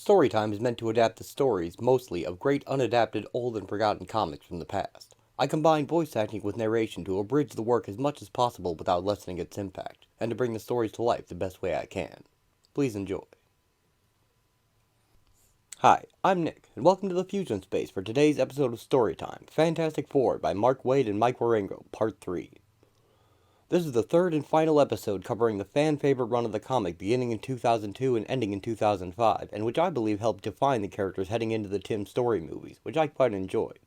Storytime is meant to adapt the stories, mostly, of great unadapted old and forgotten comics from the past. I combine voice acting with narration to abridge the work as much as possible without lessening its impact, and to bring the stories to life the best way I can. Please enjoy. Hi, I'm Nick, and welcome to the Fusion Space for today's episode of Storytime, Fantastic Four by Mark Waid and Mike Weiringo, Part 3. This is the third and final episode covering the fan-favorite run of the comic beginning in 2002 and ending in 2005, and which I believe helped define the characters heading into the Tim Story movies, which I quite enjoyed.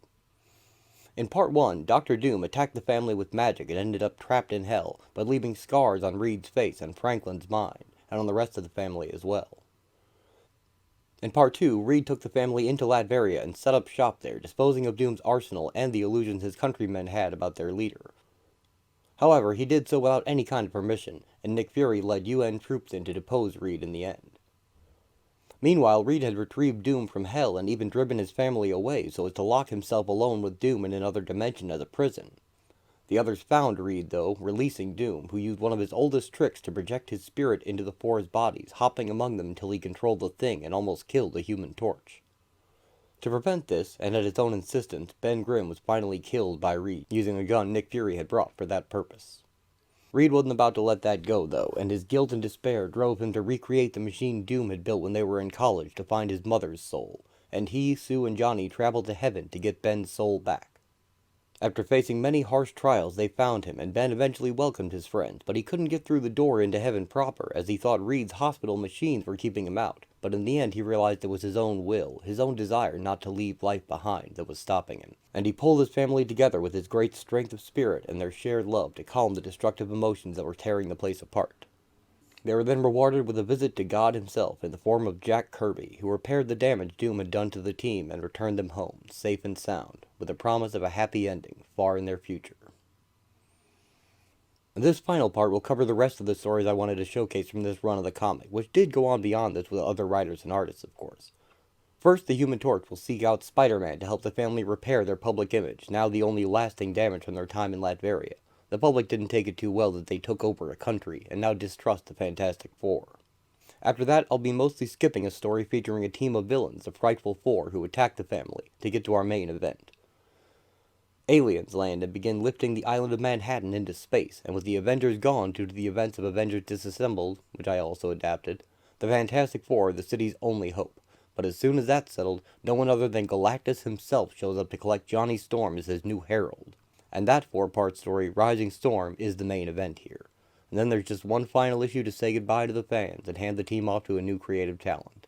In Part 1, Dr. Doom attacked the family with magic and ended up trapped in hell, but leaving scars on Reed's face and Franklin's mind, and on the rest of the family as well. In Part 2, Reed took the family into Latveria and set up shop there, disposing of Doom's arsenal and the illusions his countrymen had about their leader. However, he did so without any kind of permission, and Nick Fury led UN troops in to depose Reed in the end. Meanwhile, Reed had retrieved Doom from hell and even driven his family away so as to lock himself alone with Doom in another dimension as a prison. The others found Reed, though, releasing Doom, who used one of his oldest tricks to project his spirit into the Four's bodies, hopping among them until he controlled the Thing and almost killed the Human Torch. To prevent this, and at his own insistence, Ben Grimm was finally killed by Reed, using a gun Nick Fury had brought for that purpose. Reed wasn't about to let that go, though, and his guilt and despair drove him to recreate the machine Doom had built when they were in college to find his mother's soul, and he, Sue, and Johnny traveled to heaven to get Ben's soul back. After facing many harsh trials, they found him, and Ben eventually welcomed his friends, but he couldn't get through the door into heaven proper, as he thought Reed's hospital machines were keeping him out. But in the end he realized it was his own will, his own desire not to leave life behind, that was stopping him. And he pulled his family together with his great strength of spirit and their shared love to calm the destructive emotions that were tearing the place apart. They were then rewarded with a visit to God himself in the form of Jack Kirby, who repaired the damage Doom had done to the team and returned them home, safe and sound, with a promise of a happy ending far in their future. This final part will cover the rest of the stories I wanted to showcase from this run of the comic, which did go on beyond this with other writers and artists, of course. First, the Human Torch will seek out Spider-Man to help the family repair their public image, now the only lasting damage from their time in Latveria. The public didn't take it too well that they took over a country, and now distrust the Fantastic Four. After that, I'll be mostly skipping a story featuring a team of villains, the Frightful Four, who attack the family, to get to our main event. Aliens land and begin lifting the island of Manhattan into space, and with the Avengers gone due to the events of Avengers Disassembled, which I also adapted, the Fantastic Four are the city's only hope. But as soon as that's settled, no one other than Galactus himself shows up to collect Johnny Storm as his new herald. And that four-part story, Rising Storm, is the main event here. And then there's just one final issue to say goodbye to the fans and hand the team off to a new creative talent.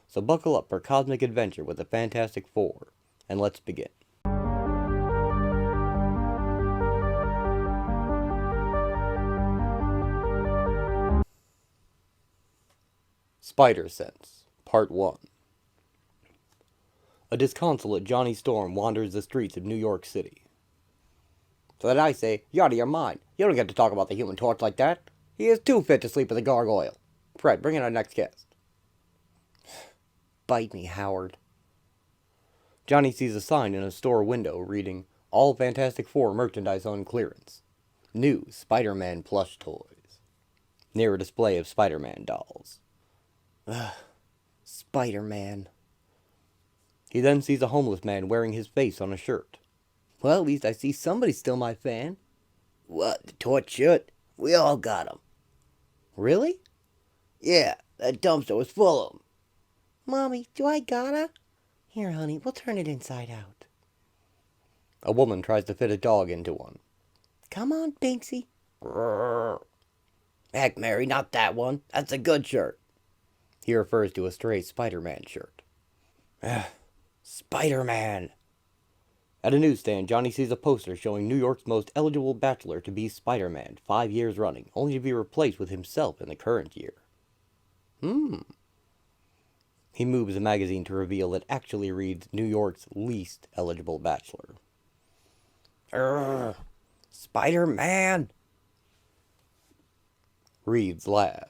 So buckle up for cosmic adventure with the Fantastic Four, and let's begin. Spider Sense, Part 1. A disconsolate Johnny Storm wanders the streets of New York City. So that I say, you're out of your mind. You don't get to talk about the Human Torch like that. He is too fit to sleep with a gargoyle. Fred, bring in our next guest. Bite me, Howard. Johnny sees a sign in a store window reading, All Fantastic Four merchandise on clearance. New Spider-Man plush toys. Near a display of Spider-Man dolls. Ugh, Spider-Man. He then sees a homeless man wearing his face on a shirt. Well, at least I see somebody's still my fan. What, the Torch shirt? We all got 'em. Really? Yeah, that dumpster was full of 'em. Mommy, do I gotta? Here, honey, we'll turn it inside out. A woman tries to fit a dog into one. Come on, Binksy. Heck, Mary, not that one. That's a good shirt. He refers to a stray Spider-Man shirt. Spider-Man. At a newsstand, Johnny sees a poster showing New York's most eligible bachelor to be Spider-Man, 5 years running, only to be replaced with himself in the current year. He moves the magazine to reveal it actually reads New York's least eligible bachelor. Spider-Man! Reed's lab.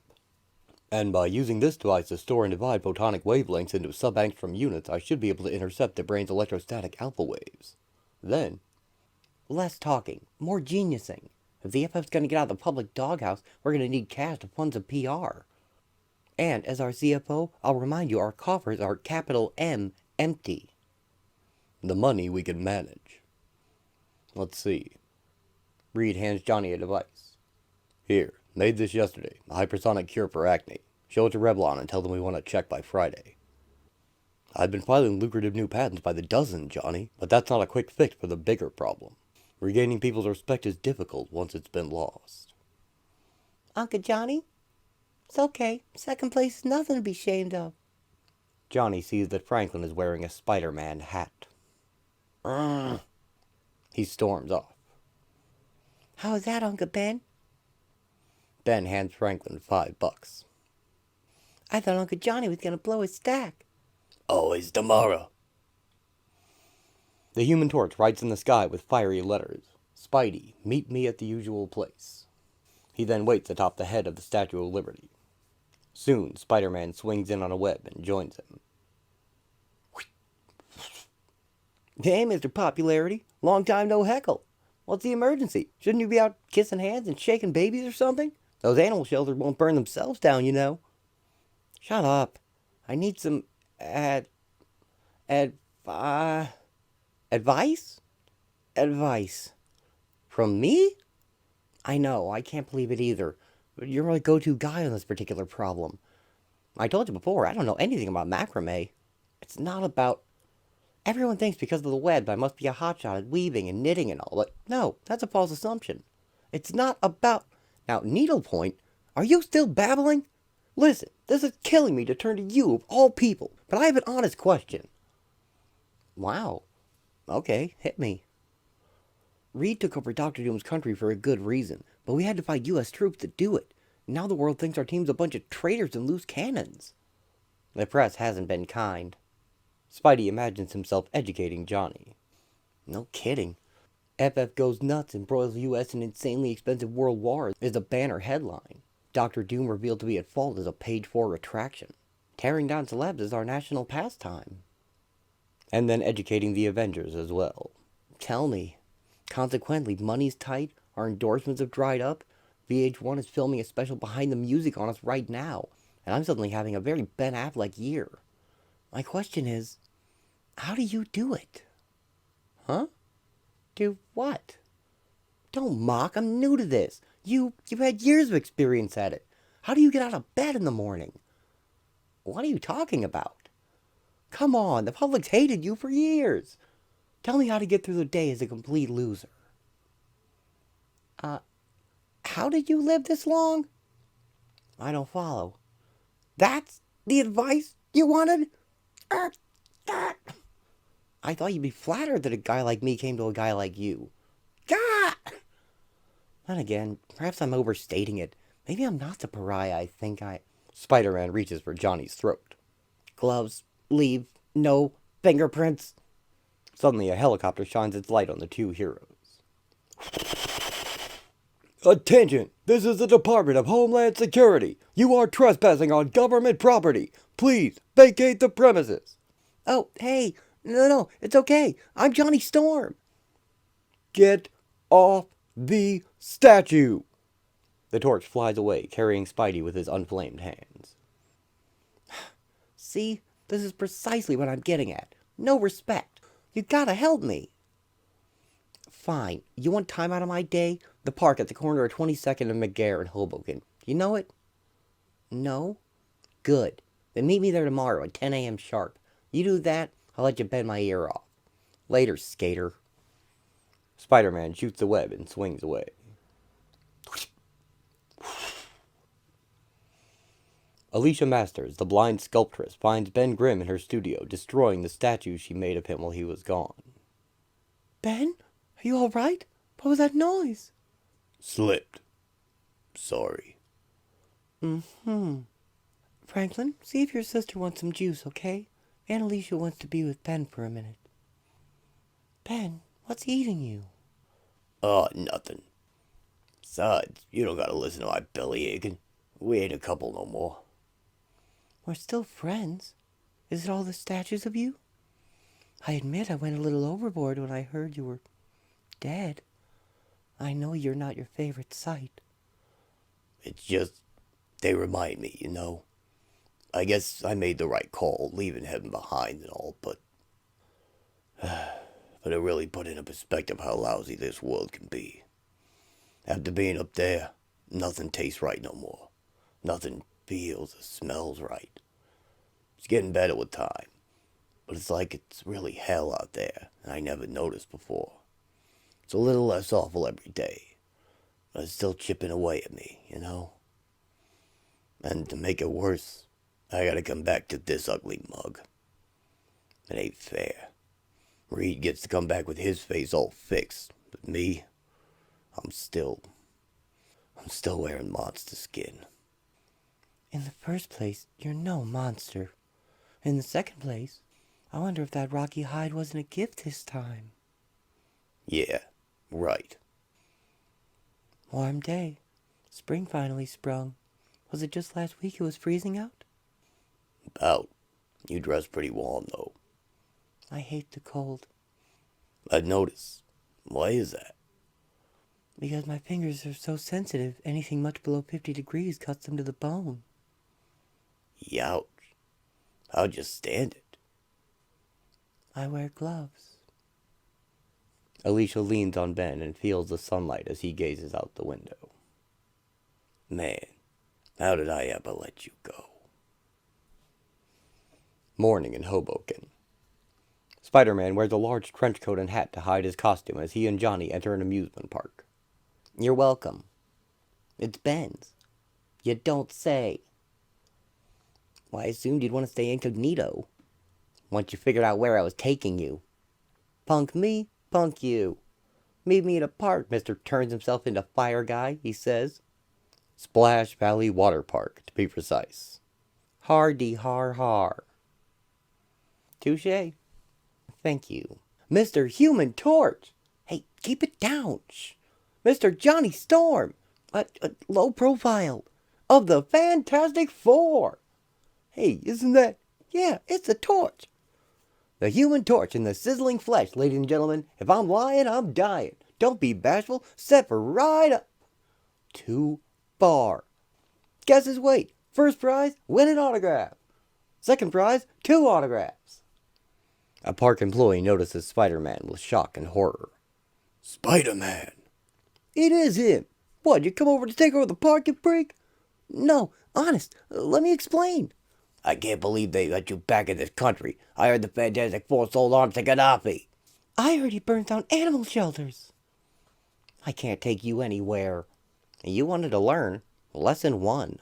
And by using this device to store and divide photonic wavelengths into sub-angstrom units, I should be able to intercept the brain's electrostatic alpha waves. Then, less talking, more geniusing. If the FF's gonna get out of the public doghouse, we're gonna need cash to fund some PR. And as our CFO, I'll remind you our coffers are capital M empty. The money we can manage. Let's see. Reed hands Johnny a device. Here, made this yesterday. A hypersonic cure for acne. Show it to Revlon and tell them we want a check by Friday. I've been filing lucrative new patents by the dozen, Johnny, but that's not a quick fix for the bigger problem. Regaining people's respect is difficult once it's been lost. Uncle Johnny? It's okay. Second place is nothing to be ashamed of. Johnny sees that Franklin is wearing a Spider-Man hat. He storms off. How is that, Uncle Ben? Ben hands Franklin $5. I thought Uncle Johnny was going to blow his stack. Always tomorrow. The Human Torch writes in the sky with fiery letters, Spidey, meet me at the usual place. He then waits atop the head of the Statue of Liberty. Soon, Spider-Man swings in on a web and joins him. Hey, Mr. Popularity. Long time no heckle. What's the emergency? Shouldn't you be out kissing hands and shaking babies or something? Those animal shelters won't burn themselves down, you know. Shut up. I need some advice? Advice. From me? I know, I can't believe it either. But you're my go-to guy on this particular problem. I told you before, I don't know anything about macrame. It's not about... Everyone thinks because of the web I must be a hotshot at weaving and knitting and all, but no, that's a false assumption. It's not about... Now, needlepoint, are you still babbling? Listen, this is killing me to turn to you of all people, but I have an honest question. Wow. Okay, hit me. Reed took over Dr. Doom's country for a good reason, but we had to fight U.S. troops to do it. Now the world thinks our team's a bunch of traitors and loose cannons. The press hasn't been kind. Spidey imagines himself educating Johnny. No kidding. FF goes nuts and embroils the U.S. in insanely expensive world war is a banner headline. Dr. Doom revealed to be at fault is a page 4 retraction. Tearing down celebs is our national pastime. And then educating the Avengers as well. Tell me. Consequently, money's tight, our endorsements have dried up, VH1 is filming a special behind the music on us right now, and I'm suddenly having a very Ben Affleck year. My question is, how do you do it? Huh? Do what? Don't mock, I'm new to this. You've had years of experience at it. How do you get out of bed in the morning? What are you talking about? Come on, the public's hated you for years. Tell me how to get through the day as a complete loser. How did you live this long? I don't follow. That's the advice you wanted? I thought you'd be flattered that a guy like me came to a guy like you. Gah! Then again, perhaps I'm overstating it. Maybe I'm not the pariah I think I... Spider-Man reaches for Johnny's throat. Gloves, leave, no fingerprints. Suddenly a helicopter shines its light on the two heroes. Attention! This is the Department of Homeland Security. You are trespassing on government property. Please, vacate the premises. Oh, hey, no, it's okay. I'm Johnny Storm. Get off the statue. The torch flies away, carrying Spidey with his unflamed hands. See, this is precisely what I'm getting at. No respect. You gotta help me. Fine. You want time out of my day? The park at the corner of 22nd and McGarr in Hoboken. You know it? No? Good. Then meet me there tomorrow at 10 a.m. sharp. You do that, I'll let you bend my ear off. Later, skater. Spider-Man shoots the web and swings away. Alicia Masters, the blind sculptress, finds Ben Grimm in her studio, destroying the statue she made of him while he was gone. Ben? Are you alright? What was that noise? Slipped. Sorry. Franklin, see if your sister wants some juice, okay? Aunt Alicia wants to be with Ben for a minute. Ben, what's eating you? Oh, nothing. Besides, you don't gotta listen to my belly aching. We ain't a couple no more. We're still friends. Is it all the statues of you? I admit I went a little overboard when I heard you were dead. I know you're not your favorite sight. It's just, they remind me, you know. I guess I made the right call, leaving him behind and all, but it really put into perspective how lousy this world can be. After being up there, nothing tastes right no more. Nothing feels or smells right. It's getting better with time, but it's like it's really hell out there, and I never noticed before. It's a little less awful every day, but it's still chipping away at me, you know? And to make it worse, I gotta come back to this ugly mug. It ain't fair. Reed gets to come back with his face all fixed, but me, I'm still wearing monster skin. In the first place, you're no monster. In the second place, I wonder if that rocky hide wasn't a gift this time. Yeah, right. Warm day. Spring finally sprung. Was it just last week it was freezing out? About. You dress pretty warm, though. I hate the cold. I'd notice. Why is that? Because my fingers are so sensitive, anything much below 50 degrees cuts them to the bone. Youch. How'd you stand it? I wear gloves. Alicia leans on Ben and feels the sunlight as he gazes out the window. Man, how did I ever let you go? Morning in Hoboken. Spider-Man wears a large trench coat and hat to hide his costume as he and Johnny enter an amusement park. You're welcome. It's Ben's. You don't say. Well, I assumed you'd want to stay incognito. Once you figured out where I was taking you. Punk me, punk you. Meet me at a park, Mr. Turns himself into fire guy, he says. Splash Valley Water Park, to be precise. Hardy har har. Touché. Thank you. Mr. Human Torch! Hey, keep it down. Shh. Mr. Johnny Storm! Low profile. Of the Fantastic Four! Hey, isn't that... Yeah, it's a torch. The Human Torch in the sizzling flesh, ladies and gentlemen. If I'm lying, I'm dying. Don't be bashful. Step right up. Too far. Guess his weight. First prize, win an autograph. Second prize, 2 autographs. A park employee notices Spider-Man with shock and horror. Spider-Man! It is him. What, you come over to take over the park, you freak? No, honest, let me explain. I can't believe they let you back in this country. I heard the Fantastic Four sold arms to Gaddafi. I heard he burned down animal shelters. I can't take you anywhere. You wanted to learn. Lesson 1.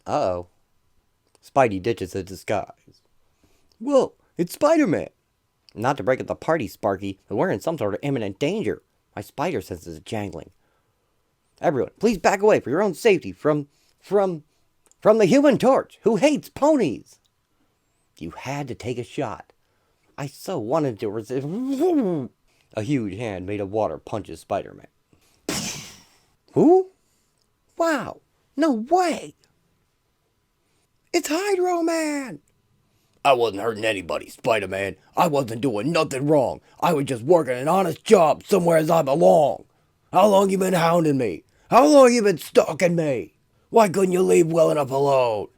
Uh-oh. Spidey ditches his disguise. Whoa, it's Spider-Man. Not to break up the party, Sparky, but we're in some sort of imminent danger. My spider senses are jangling. Everyone, please back away for your own safety from the Human Torch, who hates ponies. You had to take a shot. I so wanted to resist. A huge hand made of water punches Spider-Man. Who? Wow, no way. It's Hydro Man. I wasn't hurting anybody, Spider-Man. I wasn't doing nothing wrong. I was just working an honest job somewhere as I belong. How long you been hounding me? How long you been stalking me? Why couldn't you leave well enough alone?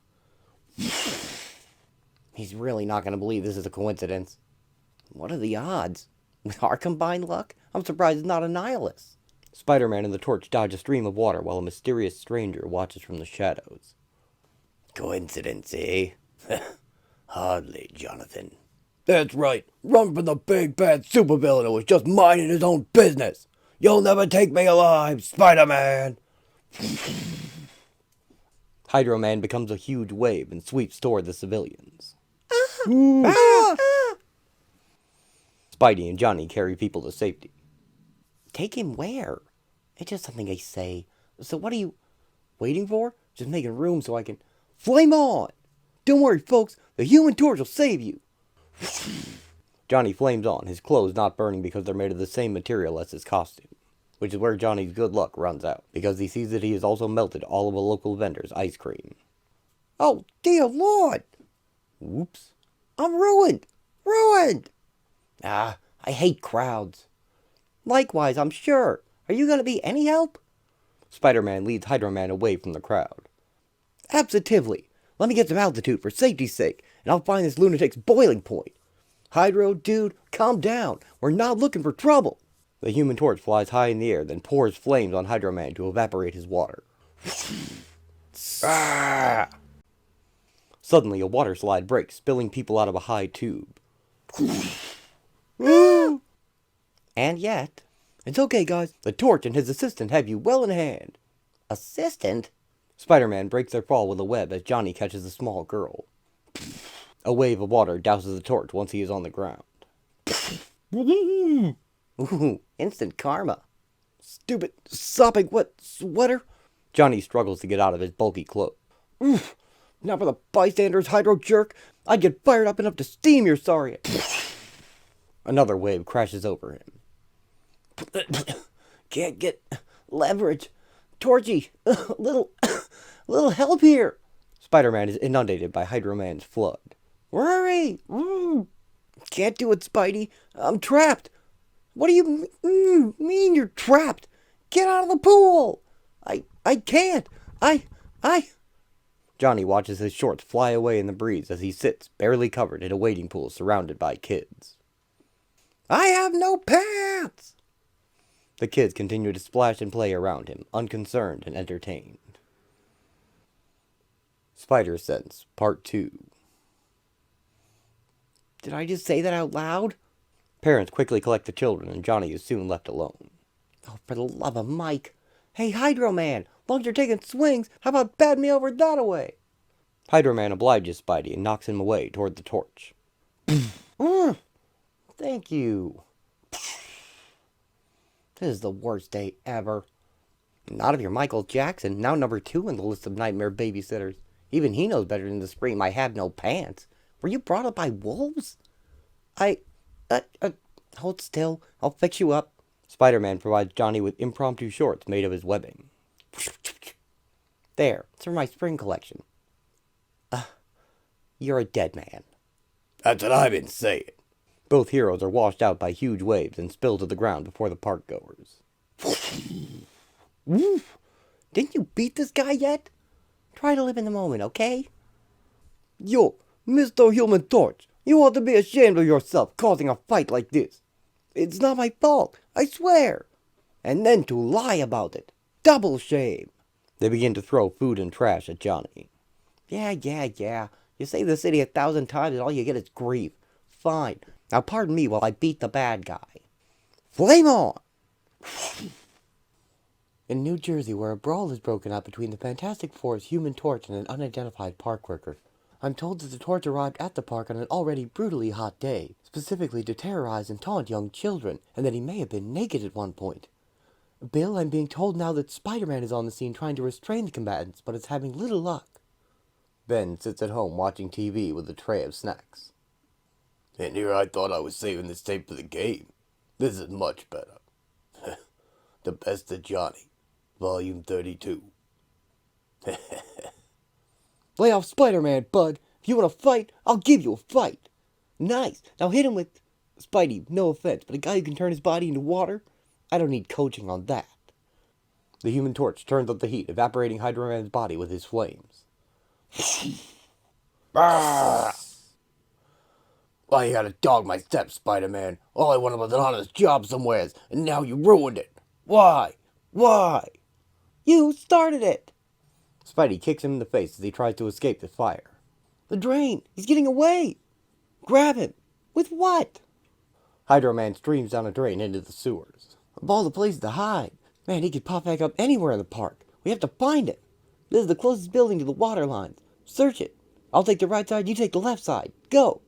He's really not going to believe this is a coincidence. What are the odds? With our combined luck, I'm surprised it's not a nihilist. Spider-Man and the Torch dodge a stream of water while a mysterious stranger watches from the shadows. Coincidence, eh? Hardly, Jonathan. That's right. Run from the big bad supervillain who was just minding his own business. You'll never take me alive, Spider-Man. Hydro Man becomes a huge wave and sweeps toward the civilians. Spidey and Johnny carry people to safety. Take him where? It's just something I say. So what are you waiting for? Just making room so I can... Flame on! Don't worry, folks. The Human Torch will save you. Johnny flames on, his clothes not burning because they're made of the same material as his costume. Which is where Johnny's good luck runs out, because he sees that he has also melted all of a local vendor's ice cream. Oh, dear Lord! Whoops. I'm ruined! Ruined! Ah, I hate crowds. Likewise, I'm sure. Are you going to be any help? Spider-Man leads Hydro Man away from the crowd. Absolutely. Let me get some altitude for safety's sake, and I'll find this lunatic's boiling point. Hydro, dude, calm down. We're not looking for trouble. The Human Torch flies high in the air, then pours flames on Hydro Man to evaporate his water. Ah! Suddenly, a water slide breaks, spilling people out of a high tube. And yet, it's okay, guys. The Torch and his assistant have you well in hand. Assistant? Spider-Man breaks their fall with a web as Johnny catches a small girl. A wave of water douses the Torch once he is on the ground. Ooh, instant karma. Stupid, sopping wet sweater. Johnny struggles to get out of his bulky cloak. Oof. Not for the bystanders, Hydro jerk. I'd get fired up enough to steam your sorry. Another wave crashes over him. Can't get leverage. Torchy, little help here. Spider-Man is inundated by Hydro Man's flood. Hurry! Can't do it, Spidey. I'm trapped. What do you mean you're trapped? Get out of the pool! I can't. I... Johnny watches his shorts fly away in the breeze as he sits, barely covered, in a wading pool surrounded by kids. I have no pants! The kids continue to splash and play around him, unconcerned and entertained. Spider Sense, Part 2. Did I just say that out loud? Parents quickly collect the children, and Johnny is soon left alone. Oh, for the love of Mike. Hey, Hydro Man, long as you're taking swings, how about batting me over that away? Hydro Man obliges Spidey and knocks him away toward the Torch. Thank you. This is the worst day ever. Not if you're Michael Jackson, now number 2 in the list of nightmare babysitters. Even he knows better than to scream, I have no pants. Were you brought up by wolves? Hold still. I'll fix you up. Spider-Man provides Johnny with impromptu shorts made of his webbing. There, it's from my spring collection. You're a dead man. That's what I've been saying. Both heroes are washed out by huge waves and spilled to the ground before the park goers. Didn't you beat this guy yet? Try to live in the moment, okay? Yo, Mr. Human Torch, you ought to be ashamed of yourself causing a fight like this. It's not my fault, I swear. And then to lie about it. Double shame. They begin to throw food and trash at Johnny. Yeah. You save the city 1,000 times and all you get is grief. Fine. Now pardon me while I beat the bad guy. Flame on! In New Jersey, where a brawl has broken out between the Fantastic Four's Human Torch and an unidentified park worker, I'm told that the Torch arrived at the park on an already brutally hot day, specifically to terrorize and taunt young children, and that he may have been naked at one point. Bill, I'm being told now that Spider-Man is on the scene trying to restrain the combatants, but is having little luck. Ben sits at home watching TV with a tray of snacks. And here I thought I was saving this tape for the game. This is much better. The Best of Johnny, Volume 32. Lay off Spider-Man, bud. If you want to fight, I'll give you a fight. Nice. Now hit him with... Spidey, no offense, but a guy who can turn his body into water? I don't need coaching on that. The Human Torch turns up the heat, evaporating Hydro Man's body with his flames. Why you gotta dog my steps, Spider-Man? All I wanted was an honest job somewheres, and now you ruined it. Why? You started it. Spidey kicks him in the face as he tries to escape the fire. The drain! He's getting away! Grab him! With what? Hydro Man streams down a drain into the sewers. Of all the places to hide. Man, he could pop back up anywhere in the park. We have to find him. This is the closest building to the water lines. Search it. I'll take the right side, you take the left side. Go!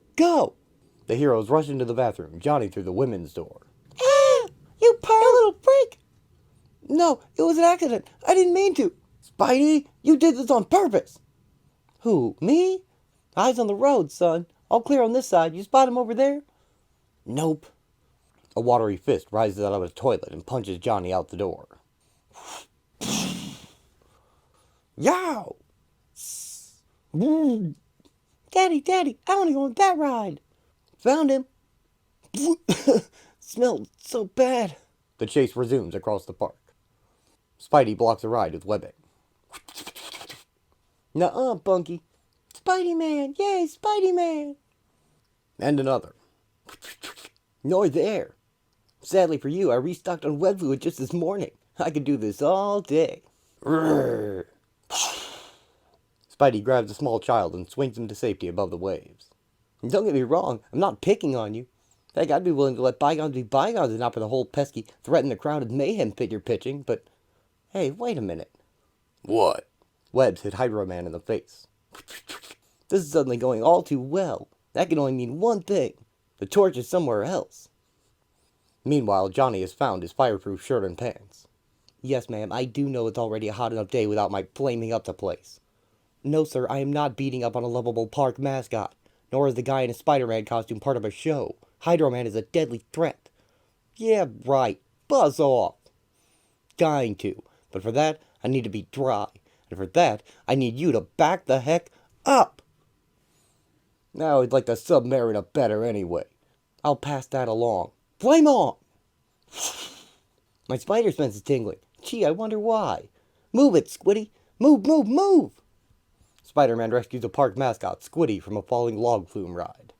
The heroes rush into the bathroom, Johnny through the women's door. Ah! You poor little freak! No, it was an accident. I didn't mean to. Spidey, you did this on purpose. Who, me? Eyes on the road, son. All clear on this side. You spot him over there? Nope. A watery fist rises out of a toilet and punches Johnny out the door. Yow! Daddy, I want to go on that ride. Found him. Smelled so bad. The chase resumes across the park. Spidey blocks the ride with webbing. Nuh-uh, Bunky. Spidey-Man! Yay, Spidey-Man! And another. You're there. Sadly for you, I restocked on web fluid just this morning. I could do this all day. Spidey grabs a small child and swings him to safety above the waves. Don't get me wrong, I'm not picking on you. Heck, I'd be willing to let bygones be bygones and not for the whole pesky threaten the crowd and mayhem fit you're pitching, but hey, wait a minute. What? Webs hit Hydro Man in the face. This is suddenly going all too well. That can only mean one thing. The torch is somewhere else. Meanwhile, Johnny has found his fireproof shirt and pants. Yes, ma'am, I do know it's already a hot enough day without my flaming up the place. No, sir, I am not beating up on a lovable park mascot, nor is the guy in a Spider-Man costume part of a show. Hydro Man is a deadly threat. Yeah, right. Buzz off. Dying to. But for that, I need to be dry. And for that, I need you to back the heck up. Now I'd like the Submariner better anyway. I'll pass that along. Flame on! My spider sense is tingling. Gee, I wonder why. Move it, Squiddy. Move, move, move! Spider-Man rescues a park mascot, Squiddy, from a falling log flume ride.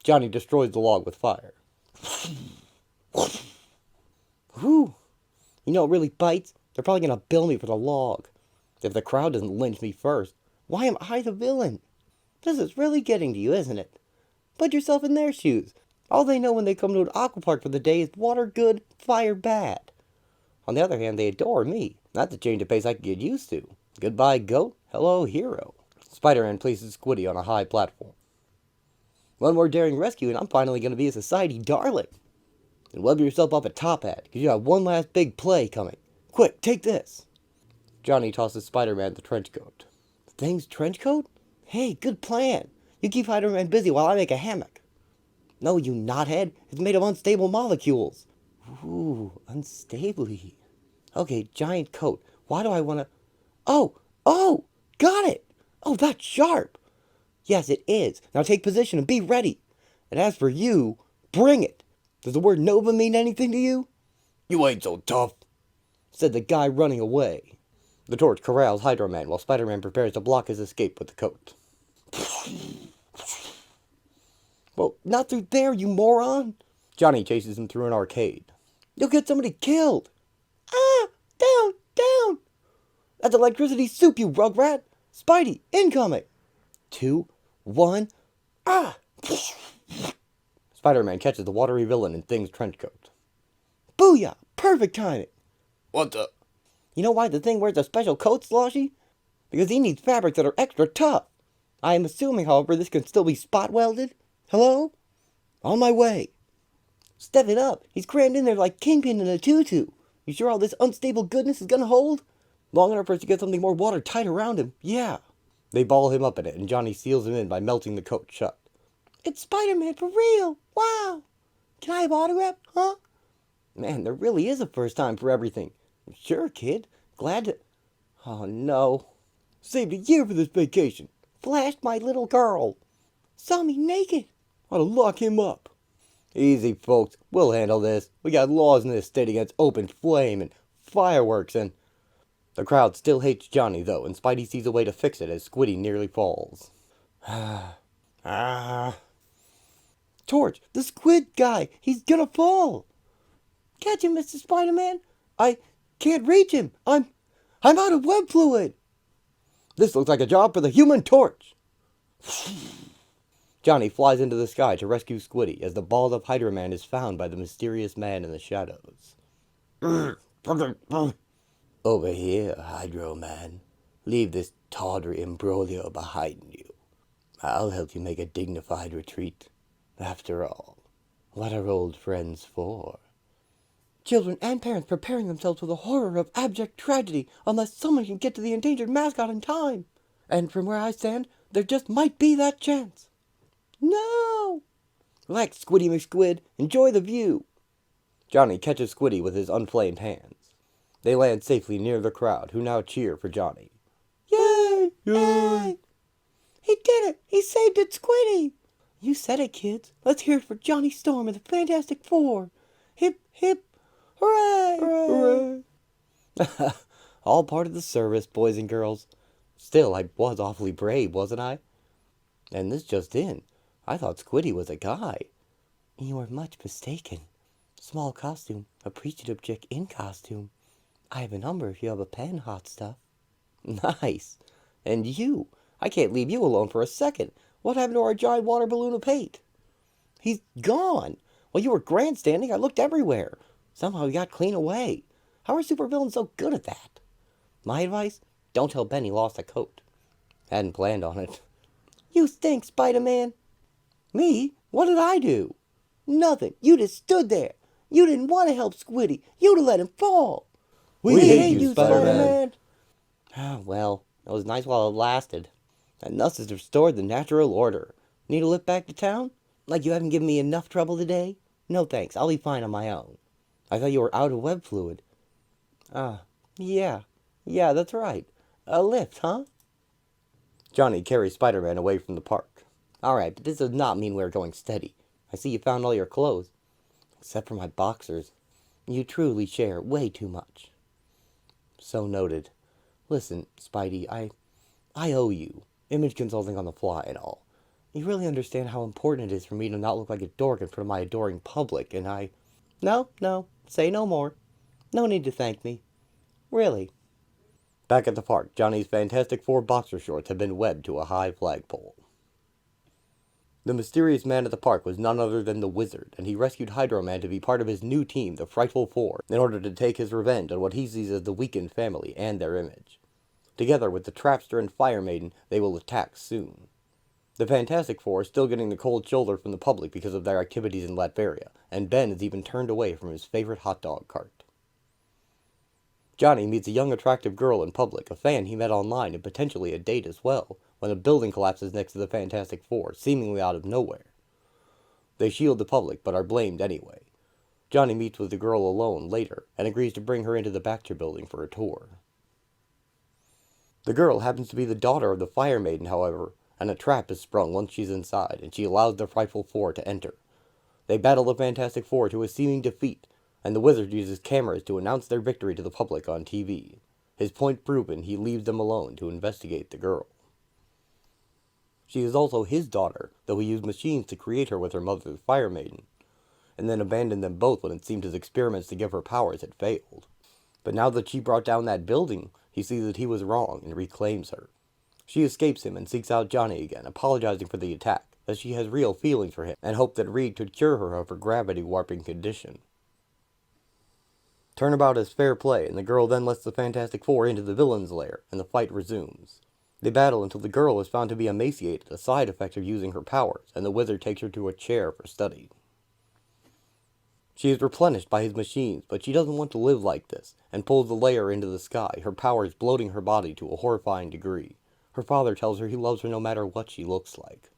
Johnny destroys the log with fire. Whew. You know what really bites? They're probably gonna bill me for the log. If the crowd doesn't lynch me first, why am I the villain? This is really getting to you, isn't it? Put yourself in their shoes. All they know when they come to an aqua park for the day is water good, fire bad. On the other hand, they adore me. That's a change of pace I can get used to. Goodbye, goat. Hello, hero. Spider-Man places Squiddy on a high platform. One more daring rescue and I'm finally going to be a society darling. And web yourself up a top hat, because you have one last big play coming. Quick, take this. Johnny tosses Spider-Man the trench coat. The thing's trench coat? Hey, good plan. You keep Spider-Man busy while I make a hammock. No, you knothead. It's made of unstable molecules. Ooh, unstably. Okay, giant coat. Why do I want to... Oh, got it. Oh, that's sharp. Yes, it is. Now take position and be ready. And as for you, bring it. Does the word Nova mean anything to you? You ain't so tough, said the guy running away. The torch corrals Hydro Man while Spider-Man prepares to block his escape with the coat. Well, not through there, you moron! Johnny chases him through an arcade. You'll get somebody killed! Ah! Down! That's electricity soup, you rugrat! Spidey, incoming! 2, 1, ah! Spider-Man catches the watery villain in Thing's trench coat. Booyah! Perfect timing! What the? You know why the Thing wears a special coat, Sloshy? Because he needs fabrics that are extra tough. I am assuming, however, this can still be spot welded. Hello? On my way. Step it up. He's crammed in there like Kingpin in a tutu. You sure all this unstable goodness is gonna hold? Long enough for us to get something more watertight around him. Yeah. They ball him up in it, and Johnny seals him in by melting the coat shut. It's Spider-Man for real. Wow. Can I have autograph, huh? Man, there really is a first time for everything. Sure, kid. Glad to... Oh, no. Saved a year for this vacation. Flashed my little girl. Saw me naked. Ought to lock him up. Easy, folks. We'll handle this. We got laws in this state against open flame and fireworks and... The crowd still hates Johnny, though, and Spidey sees a way to fix it as Squiddy nearly falls. Torch, the squid guy. He's gonna fall. Catch him, Mr. Spider-Man. I can't reach him. I'm out of web fluid. This looks like a job for the Human Torch. Johnny flies into the sky to rescue Squiddy as the ball of Hydro Man is found by the mysterious man in the shadows. Over here, Hydro Man. Leave this tawdry imbroglio behind you. I'll help you make a dignified retreat. After all, what are old friends for? Children and parents preparing themselves for the horror of abject tragedy unless someone can get to the endangered mascot in time. And from where I stand, there just might be that chance. No! Relax, Squiddy McSquid. Enjoy the view. Johnny catches Squiddy with his unflamed hands. They land safely near the crowd, who now cheer for Johnny. Yay! Yay! He did it! He saved it, Squiddy! You said it, kids. Let's hear it for Johnny Storm and the Fantastic Four. Hip, hip, hooray! Hooray! All part of the service, boys and girls. Still, I was awfully brave, wasn't I? And this just in. I thought Squiddy was a guy. You are much mistaken. Small costume, appreciative chick in costume. I have a number if you have a pen, hot stuff. Nice. And you? I can't leave you alone for a second. What happened to our giant water balloon of hate? He's gone. While you were grandstanding, I looked everywhere. Somehow he got clean away. How are supervillains so good at that? My advice? Don't tell Ben he lost a coat. Hadn't planned on it. You stink, Spider-Man. Me? What did I do? Nothing. You just stood there. You didn't want to help Squiddy. You'd have let him fall. We hate you, Spider-Man. Ah, well, it was nice while it lasted. And thus is restored the natural order. Need a lift back to town? Like you haven't given me enough trouble today? No thanks, I'll be fine on my own. I thought you were out of web fluid. Yeah, that's right. A lift, huh? Johnny carries Spider-Man away from the park. Alright, but this does not mean we're going steady. I see you found all your clothes. Except for my boxers. You truly share way too much. So noted. Listen, Spidey, I owe you. Image consulting on the fly and all. You really understand how important it is for me to not look like a dork in front of my adoring public, and I... No, say no more. No need to thank me. Really. Back at the park, Johnny's Fantastic Four boxer shorts have been webbed to a high flagpole. The mysterious man at the park was none other than the Wizard, and he rescued Hydro Man to be part of his new team, the Frightful Four, in order to take his revenge on what he sees as the weakened family and their image. Together with the Trapster and Fire Maiden, they will attack soon. The Fantastic Four are still getting the cold shoulder from the public because of their activities in Latveria, and Ben is even turned away from his favorite hot dog cart. Johnny meets a young attractive girl in public, a fan he met online and potentially a date as well, when a building collapses next to the Fantastic Four, seemingly out of nowhere. They shield the public, but are blamed anyway. Johnny meets with the girl alone later, and agrees to bring her into the Baxter building for a tour. The girl happens to be the daughter of the Fire Maiden, however, and a trap is sprung once she's inside, and she allows the Frightful Four to enter. They battle the Fantastic Four to a seeming defeat, and the Wizard uses cameras to announce their victory to the public on TV. His point proven, he leaves them alone to investigate the girl. She is also his daughter, though he used machines to create her with her mother, the Fire Maiden, and then abandoned them both when it seemed his experiments to give her powers had failed. But now that she brought down that building, he sees that he was wrong and reclaims her. She escapes him and seeks out Johnny again, apologizing for the attack, as she has real feelings for him, and hoped that Reed could cure her of her gravity warping condition. Turnabout is fair play, and the girl then lets the Fantastic Four into the villain's lair, and the fight resumes. They battle until the girl is found to be emaciated, a side effect of using her powers, and the Wizard takes her to a chair for study. She is replenished by his machines, but she doesn't want to live like this, and pulls the layer into the sky, her powers bloating her body to a horrifying degree. Her father tells her he loves her no matter what she looks like.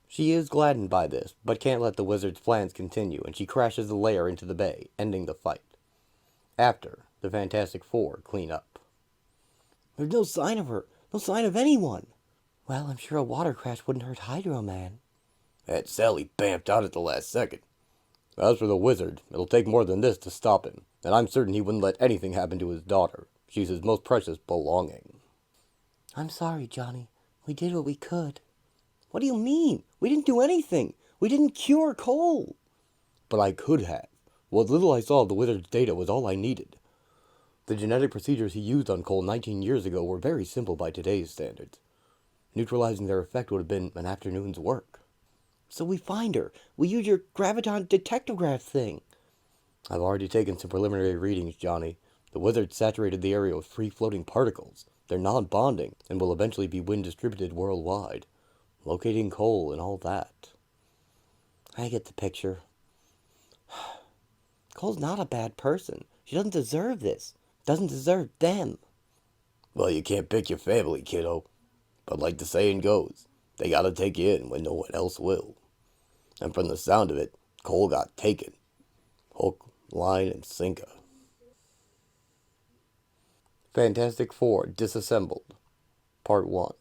She is gladdened by this, but can't let the Wizard's plans continue, and she crashes the layer into the bay, ending the fight. After, the Fantastic Four clean up. There's no sign of her. No sign of anyone. Well, I'm sure a water crash wouldn't hurt Hydro Man. That Sally bamped out at the last second. As for the Wizard, it'll take more than this to stop him, and I'm certain he wouldn't let anything happen to his daughter. She's his most precious belonging. I'm sorry, Johnny. We did what we could. What do you mean? We didn't do anything. We didn't cure Cole. But I could have. What little I saw of the Wizard's data was all I needed. The genetic procedures he used on Cole 19 years ago were very simple by today's standards. Neutralizing their effect would have been an afternoon's work. So we find her. We use your graviton detectograph thing. I've already taken some preliminary readings, Johnny. The Wizard saturated the area with free-floating particles. They're non-bonding, and will eventually be wind-distributed worldwide. Locating Cole and all that. I get the picture. Cole's not a bad person. She doesn't deserve this. Doesn't deserve them. Well, you can't pick your family, kiddo. But like the saying goes, they gotta take you in when no one else will. And from the sound of it, Cole got taken. Hook, line, and sinker. Fantastic Four Disassembled, Part 1.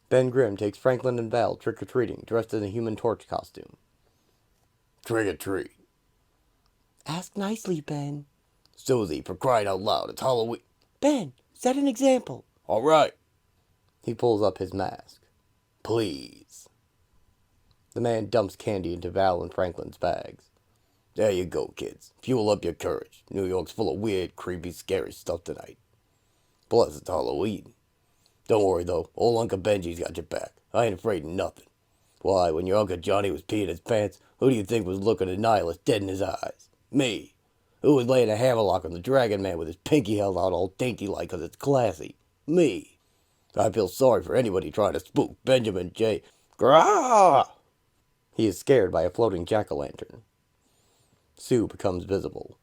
Ben Grimm takes Franklin and Val trick-or-treating, dressed in a Human Torch costume. Trick-or-treat. Ask nicely, Ben. Susie, for crying out loud, it's Halloween. Ben, set an example. All right. He pulls up his mask. Please. The man dumps candy into Val and Franklin's bags. There you go, kids. Fuel up your courage. New York's full of weird, creepy, scary stuff tonight. Plus, it's Halloween. Don't worry, though. Old Uncle Benji's got your back. I ain't afraid of nothing. Why, when your Uncle Johnny was peeing his pants, who do you think was looking at Nihilus dead in his eyes? Me. Who was laying a hammerlock on the Dragon Man with his pinky held out all dainty-like 'cause it's classy? Me. I feel sorry for anybody trying to spook Benjamin J. Grah! He is scared by a floating jack-o'-lantern. Sue becomes visible.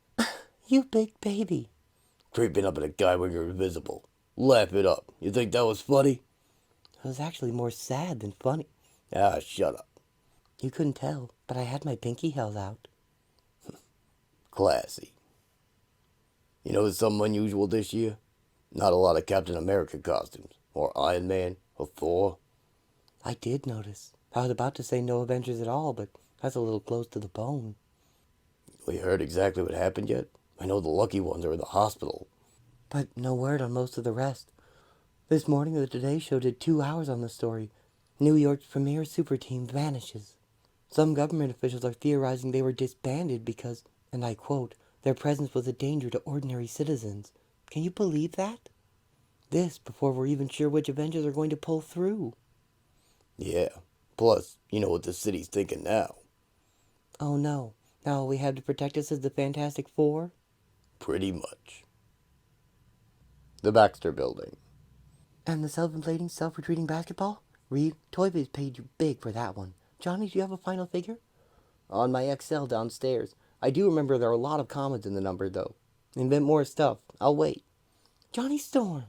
You big baby. Creeping up at a guy when you're invisible. Laugh it up. You think that was funny? It was actually more sad than funny. Ah, shut up. You couldn't tell, but I had my pinky held out. Classy. You know something unusual this year? Not a lot of Captain America costumes. Or Iron Man. Or Thor. I did notice. I was about to say no Avengers at all, but that's a little close to the bone. We heard exactly what happened yet? I know the lucky ones are in the hospital. But no word on most of the rest. This morning the Today Show did 2 hours on the story. New York's premier super team vanishes. Some government officials are theorizing they were disbanded because, and I quote, their presence was a danger to ordinary citizens. Can you believe that? This before we're even sure which Avengers are going to pull through. Yeah. Plus, you know what the city's thinking now. Oh no. Now all we have to protect us is the Fantastic Four? Pretty much. The Baxter Building. And the self-inflating, self-retreating basketball? Reed, Toy Biz paid you big for that one. Johnny, do you have a final figure? On my Excel downstairs. I do remember there are a lot of commas in the number, though. Invent more stuff. I'll wait. Johnny Storm.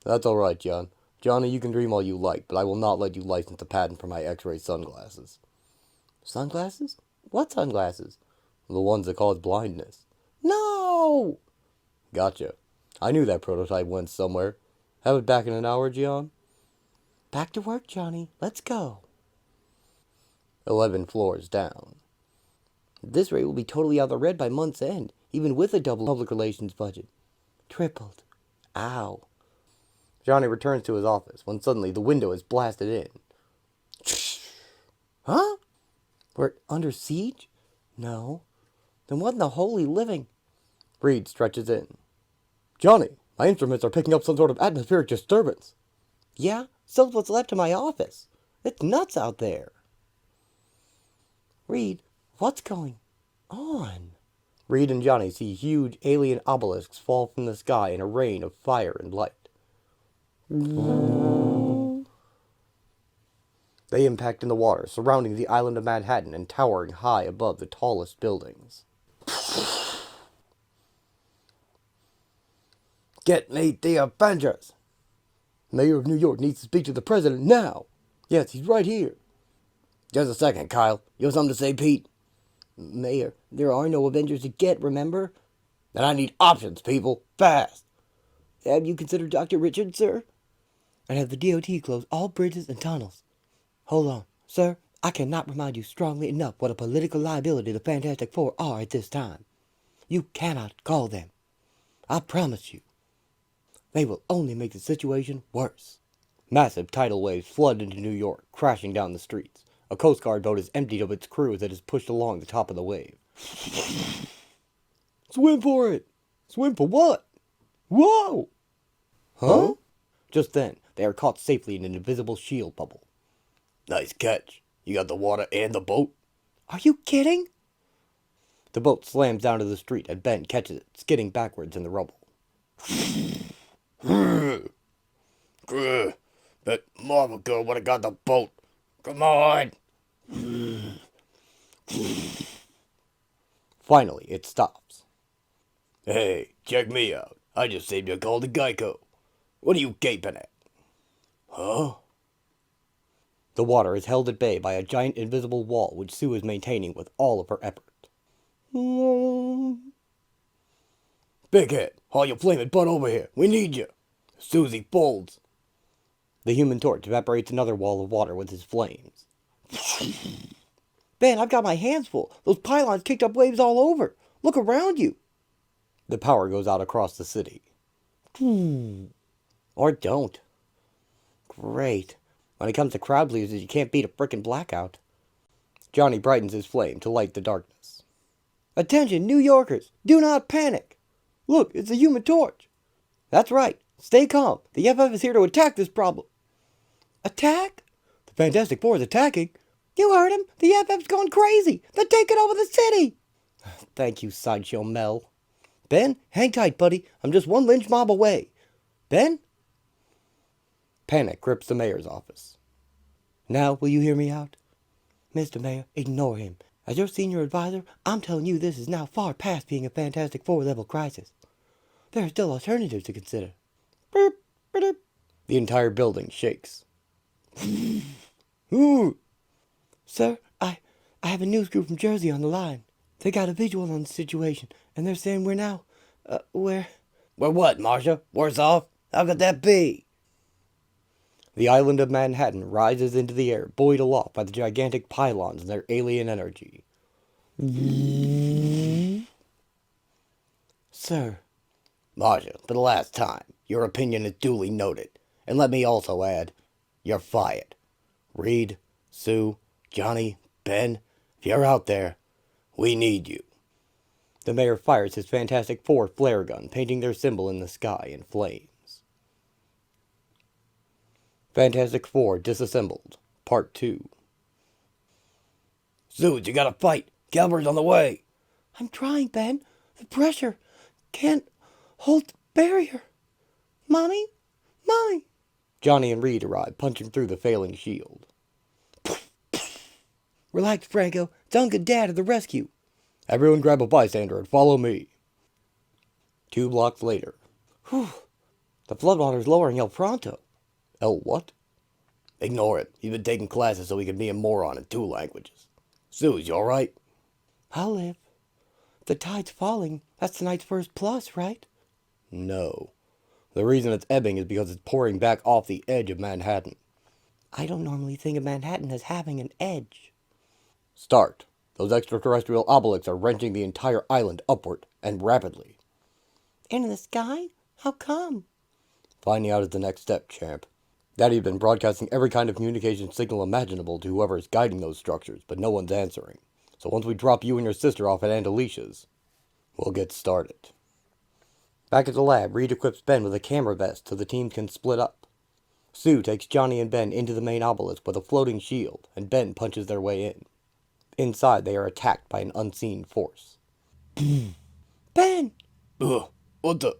That's all right, John. Johnny, you can dream all you like, but I will not let you license a patent for my X-ray sunglasses. Sunglasses? What sunglasses? The ones that cause blindness. No! Gotcha. I knew that prototype went somewhere. Have it back in an hour, John? Back to work, Johnny. Let's go. 11 floors down. This rate will be totally out of the red by month's end, even with a double public relations budget. Tripled. Ow. Johnny returns to his office when suddenly the window is blasted in. Huh? We're under siege? No. Then what in the holy living? Reed stretches in. Johnny, my instruments are picking up some sort of atmospheric disturbance. Yeah, so's what's left of my office. It's nuts out there. Reed, what's going on? Reed and Johnny see huge alien obelisks fall from the sky in a rain of fire and light. They impact in the water, surrounding the island of Manhattan and towering high above the tallest buildings. Get me the Avengers! Mayor of New York needs to speak to the president now. Yes, he's right here. Just a second, Kyle. You have something to say, Pete? Mayor, there are no Avengers to get, remember? Then I need options, people. Fast. Have you considered Dr. Richard, sir? And have the DOT close all bridges and tunnels. Hold on, sir. I cannot remind you strongly enough what a political liability the Fantastic Four are at this time. You cannot call them. I promise you. They will only make the situation worse. Massive tidal waves flood into New York, crashing down the streets. A Coast Guard boat is emptied of its crew as it is pushed along the top of the wave. Swim for it! Swim for what? Whoa! Huh? Just then, they are caught safely in an invisible shield bubble. Nice catch. You got the water and the boat? Are you kidding? The boat slams down to the street and Ben catches it, skidding backwards in the rubble. That Marvel girl would have got the boat. Come on! Finally, it stops. Hey, check me out. I just saved you a call to Geico. What are you gaping at? Huh? The water is held at bay by a giant invisible wall which Sue is maintaining with all of her effort. Big head, haul your flaming butt over here. We need you. Susie folds. The Human Torch evaporates another wall of water with his flames. Ben, I've got my hands full. Those pylons kicked up waves all over. Look around you. The power goes out across the city. Or don't. Great. When it comes to crowd pleasers, you can't beat a frickin' blackout. Johnny brightens his flame to light the darkness. Attention, New Yorkers! Do not panic! Look, it's the Human Torch! That's right. Stay calm. The FF is here to attack this problem. Attack? The Fantastic Four is attacking? You heard him! The FF's going crazy! They're taking over the city! Thank you, Sideshow Mel. Ben, hang tight, buddy. I'm just one lynch mob away. Ben? Panic grips the mayor's office. Now, will you hear me out? Mr. Mayor, ignore him. As your senior advisor, I'm telling you this is now far past being a Fantastic Four level crisis. There are still alternatives to consider. Burp, burp. The entire building shakes. Ooh. Sir, I have a news crew from Jersey on the line. They got a visual on the situation, and they're saying we're now, we're what, Marcia? Worse off? How could that be? The island of Manhattan rises into the air, buoyed aloft by the gigantic pylons and their alien energy. Sir. Marcia, for the last time, your opinion is duly noted. And let me also add, you're fired. Reed, Sue, Johnny, Ben, if you're out there, we need you. The mayor fires his Fantastic Four flare gun, painting their symbol in the sky in flames. Fantastic Four Disassembled, Part 2. Sue, you gotta fight. Calvert's on the way. I'm trying, Ben. The pressure can't hold the barrier. Mommy? Mommy? Johnny and Reed arrive, punching through the failing shield. Relax, Franco. It's Uncle Dad at the rescue. Everyone grab a bystander and follow me. 2 blocks later. Whew. The floodwater's lowering El Pronto. El what? Ignore it. He's been taking classes so he can be a moron in 2 languages. Suze, you alright? I'll live. The tide's falling. That's tonight's first plus, right? No. The reason it's ebbing is because it's pouring back off the edge of Manhattan. I don't normally think of Manhattan as having an edge. Start. Those extraterrestrial obelisks are wrenching the entire island upward, and rapidly. In the sky? How come? Finding out is the next step, champ. Daddy's been broadcasting every kind of communication signal imaginable to whoever is guiding those structures, but no one's answering. So once we drop you and your sister off at Aunt Alicia's, we'll get started. Back at the lab, Reed equips Ben with a camera vest so the team can split up. Sue takes Johnny and Ben into the main obelisk with a floating shield, and Ben punches their way in. Inside, they are attacked by an unseen force. Ben! Ugh, what the?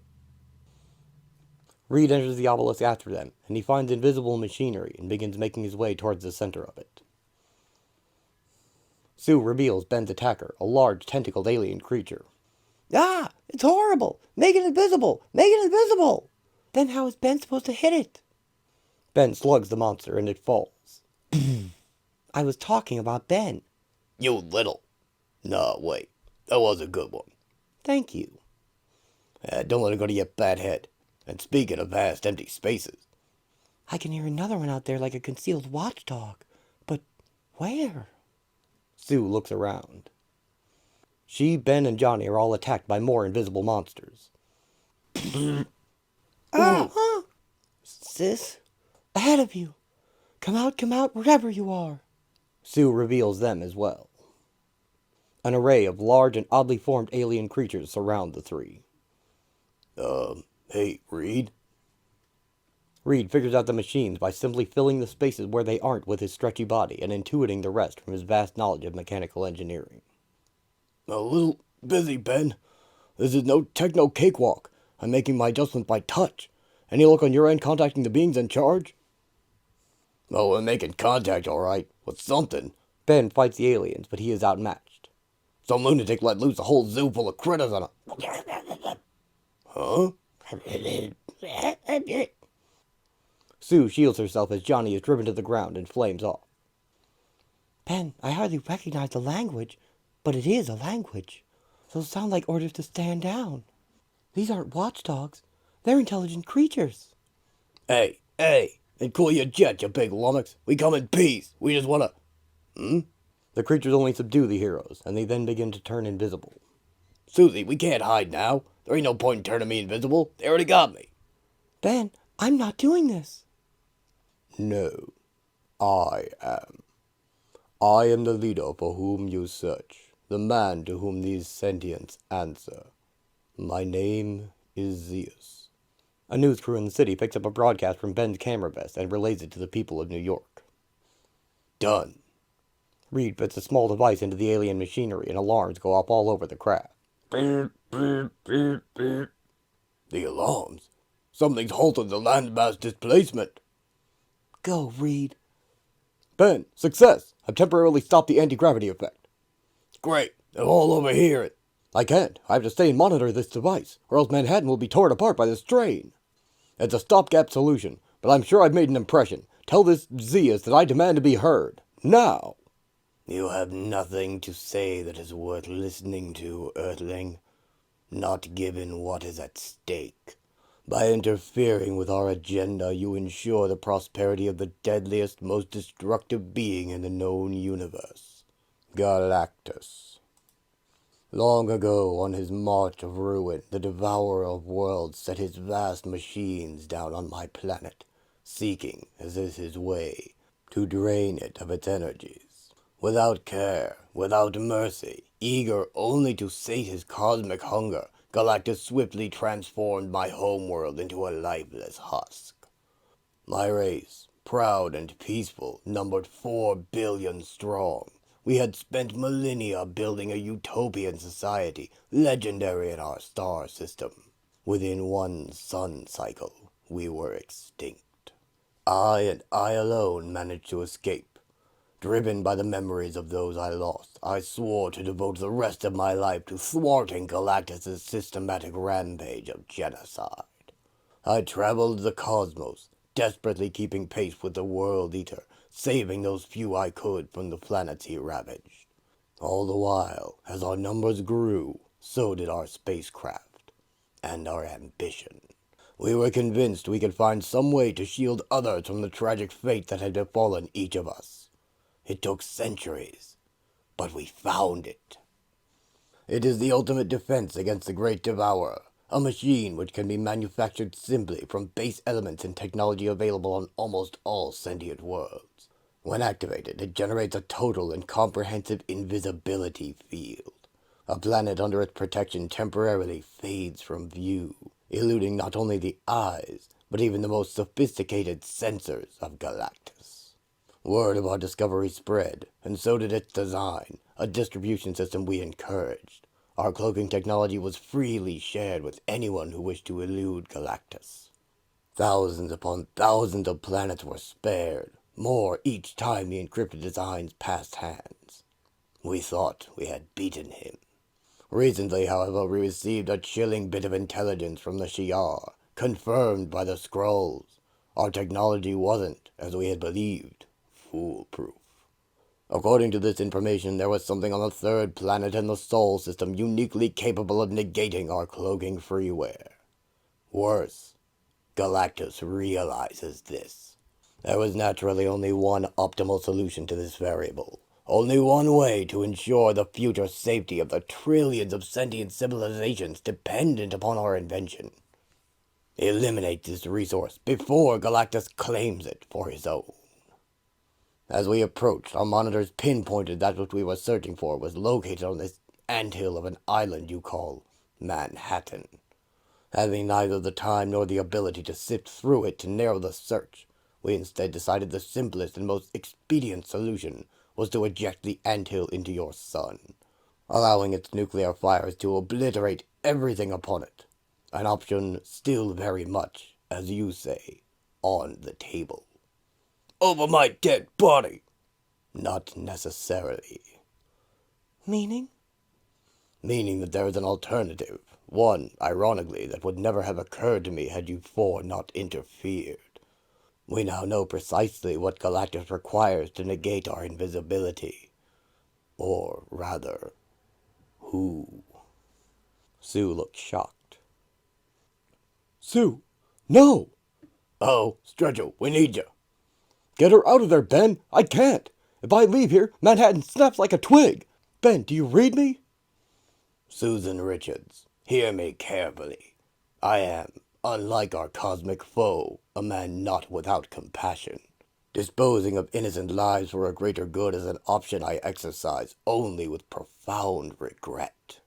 Reed enters the obelisk after them, and he finds invisible machinery and begins making his way towards the center of it. Sue reveals Ben's attacker, a large tentacled alien creature. Ah! It's horrible! Make it invisible! Make it invisible! Then how is Ben supposed to hit it? Ben slugs the monster and it falls. I was talking about Ben. You little. No, wait. That was a good one. Thank you. Don't let it go to your bad head. And speaking of vast empty spaces. I can hear another one out there like a concealed watchdog. But where? Sue looks around. She, Ben, and Johnny are all attacked by more invisible monsters. Sis? Ahead of you. Come out, wherever you are. Sue reveals them as well. An array of large and oddly formed alien creatures surround the three. Hey, Reed? Reed figures out the machines by simply filling the spaces where they aren't with his stretchy body and intuiting the rest from his vast knowledge of mechanical engineering. A little busy, Ben. This is no techno cakewalk. I'm making my adjustments by touch. Any luck on your end contacting the beings in charge? Oh, we're making contact, all right. With something. Ben fights the aliens, but he is outmatched. Some lunatic let loose a whole zoo full of critters on a... Huh? Sue shields herself as Johnny is driven to the ground and flames off. Ben, I hardly recognize the language, but it is a language. Those sound like orders to stand down. These aren't watchdogs. They're intelligent creatures. Hey, and cool your jet, you big lummox. We come in peace. We just wanna... The creatures only subdue the heroes, and they then begin to turn invisible. Susie, we can't hide now. There ain't no point in turning me invisible. They already got me. Ben, I'm not doing this. No, I am. I am the leader for whom you search, the man to whom these sentients answer. My name is Zeus. A news crew in the city picks up a broadcast from Ben's camera vest and relays it to the people of New York. Done. Reed puts a small device into the alien machinery and alarms go off all over the craft. Beep, beep, beep, beep. The alarms? Something's halted the landmass displacement. Go, Reed. Ben, success! I've temporarily stopped the anti-gravity effect. Great, they're all over here. I can't. I have to stay and monitor this device, or else Manhattan will be torn apart by the strain. It's a stopgap solution, but I'm sure I've made an impression. Tell this Zeus that I demand to be heard. Now! You have nothing to say that is worth listening to, Earthling. Not given what is at stake. By interfering with our agenda, you ensure the prosperity of the deadliest, most destructive being in the known universe. Galactus. Long ago, on his march of ruin, the devourer of worlds set his vast machines down on my planet, seeking, as is his way, to drain it of its energies. Without care, without mercy, eager only to sate his cosmic hunger, Galactus swiftly transformed my homeworld into a lifeless husk. My race, proud and peaceful, numbered 4 billion strong. We had spent millennia building a utopian society, legendary in our star system. Within one sun cycle, we were extinct. I and I alone managed to escape. Driven by the memories of those I lost, I swore to devote the rest of my life to thwarting Galactus' systematic rampage of genocide. I traveled the cosmos, desperately keeping pace with the World Eater, saving those few I could from the planets he ravaged. All the while, as our numbers grew, so did our spacecraft, and our ambition. We were convinced we could find some way to shield others from the tragic fate that had befallen each of us. It took centuries, but we found it. It is the ultimate defense against the Great Devourer, a machine which can be manufactured simply from base elements and technology available on almost all sentient worlds. When activated, it generates a total and comprehensive invisibility field. A planet under its protection temporarily fades from view, eluding not only the eyes, but even the most sophisticated sensors of Galactus. Word of our discovery spread, and so did its design, a distribution system we encouraged. Our cloaking technology was freely shared with anyone who wished to elude Galactus. Thousands upon thousands of planets were spared, more each time the encrypted designs passed hands. We thought we had beaten him. Recently, however, we received a chilling bit of intelligence from the Shi'ar, confirmed by the scrolls. Our technology wasn't, as we had believed, foolproof. According to this information, there was something on the 3rd planet in the Sol system uniquely capable of negating our cloaking freeware. Worse, Galactus realizes this. There was naturally only one optimal solution to this variable. Only one way to ensure the future safety of the trillions of sentient civilizations dependent upon our invention. Eliminate this resource before Galactus claims it for his own. As we approached, our monitors pinpointed that what we were searching for was located on this anthill of an island you call Manhattan. Having neither the time nor the ability to sift through it to narrow the search, we instead decided the simplest and most expedient solution was to eject the anthill into your sun, allowing its nuclear fires to obliterate everything upon it. An option still very much, as you say, on the table. Over my dead body! Not necessarily. Meaning? Meaning that there is an alternative. One, ironically, that would never have occurred to me had you four not interfered. We now know precisely what Galactus requires to negate our invisibility. Or, rather, who. Sue looked shocked. Sue! No! Oh, Stretchel, we need you. Get her out of there, Ben! I can't! If I leave here, Manhattan snaps like a twig! Ben, do you read me? Susan Richards, hear me carefully. I am, unlike our cosmic foe, a man not without compassion. Disposing of innocent lives for a greater good is an option I exercise only with profound regret.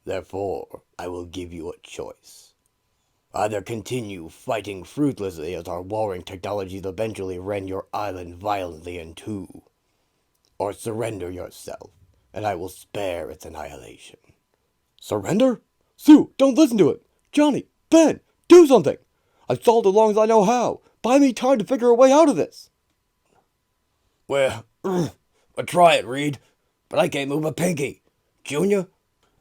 Therefore, I will give you a choice. Either continue fighting fruitlessly as our warring technologies eventually rend your island violently in two, or surrender yourself, and I will spare its annihilation. Surrender? Sue, don't listen to it! Johnny, Ben, do something! I've solved as long as I know how! Buy me time to figure a way out of this! Well, I'll try it, Reed, but I can't move a pinky. Junior?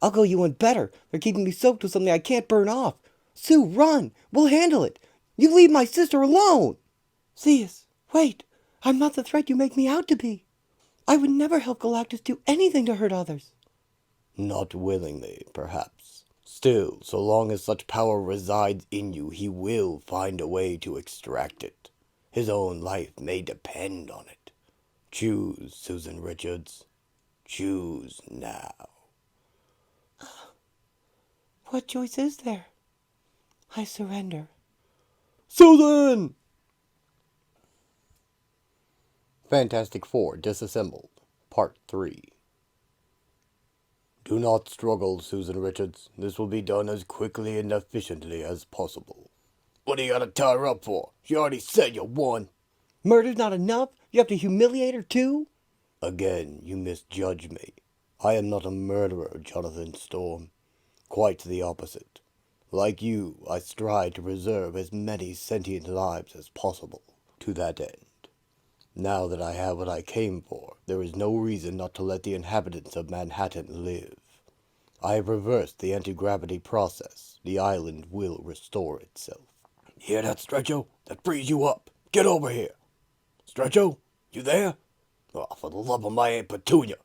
I'll go you one better. They're keeping me soaked with something I can't burn off. Sue, run! We'll handle it! You leave my sister alone! Zeus, wait! I'm not the threat you make me out to be. I would never help Galactus do anything to hurt others. Not willingly, perhaps. Still, so long as such power resides in you, he will find a way to extract it. His own life may depend on it. Choose, Susan Richards. Choose now. What choice is there? I surrender. Susan! Fantastic Four Disassembled, Part 3. Do not struggle, Susan Richards. This will be done as quickly and efficiently as possible. What do you gotta tie her up for? She already said you won. Murder's not enough? You have to humiliate her too? Again, you misjudge me. I am not a murderer, Jonathan Storm. Quite the opposite. Like you, I strive to preserve as many sentient lives as possible. To that end. Now that I have what I came for, there is no reason not to let the inhabitants of Manhattan live. I have reversed the anti-gravity process. The island will restore itself. Hear that, Stretcho? That frees you up. Get over here. Stretcho, you there? Oh, for the love of my Aunt Petunia.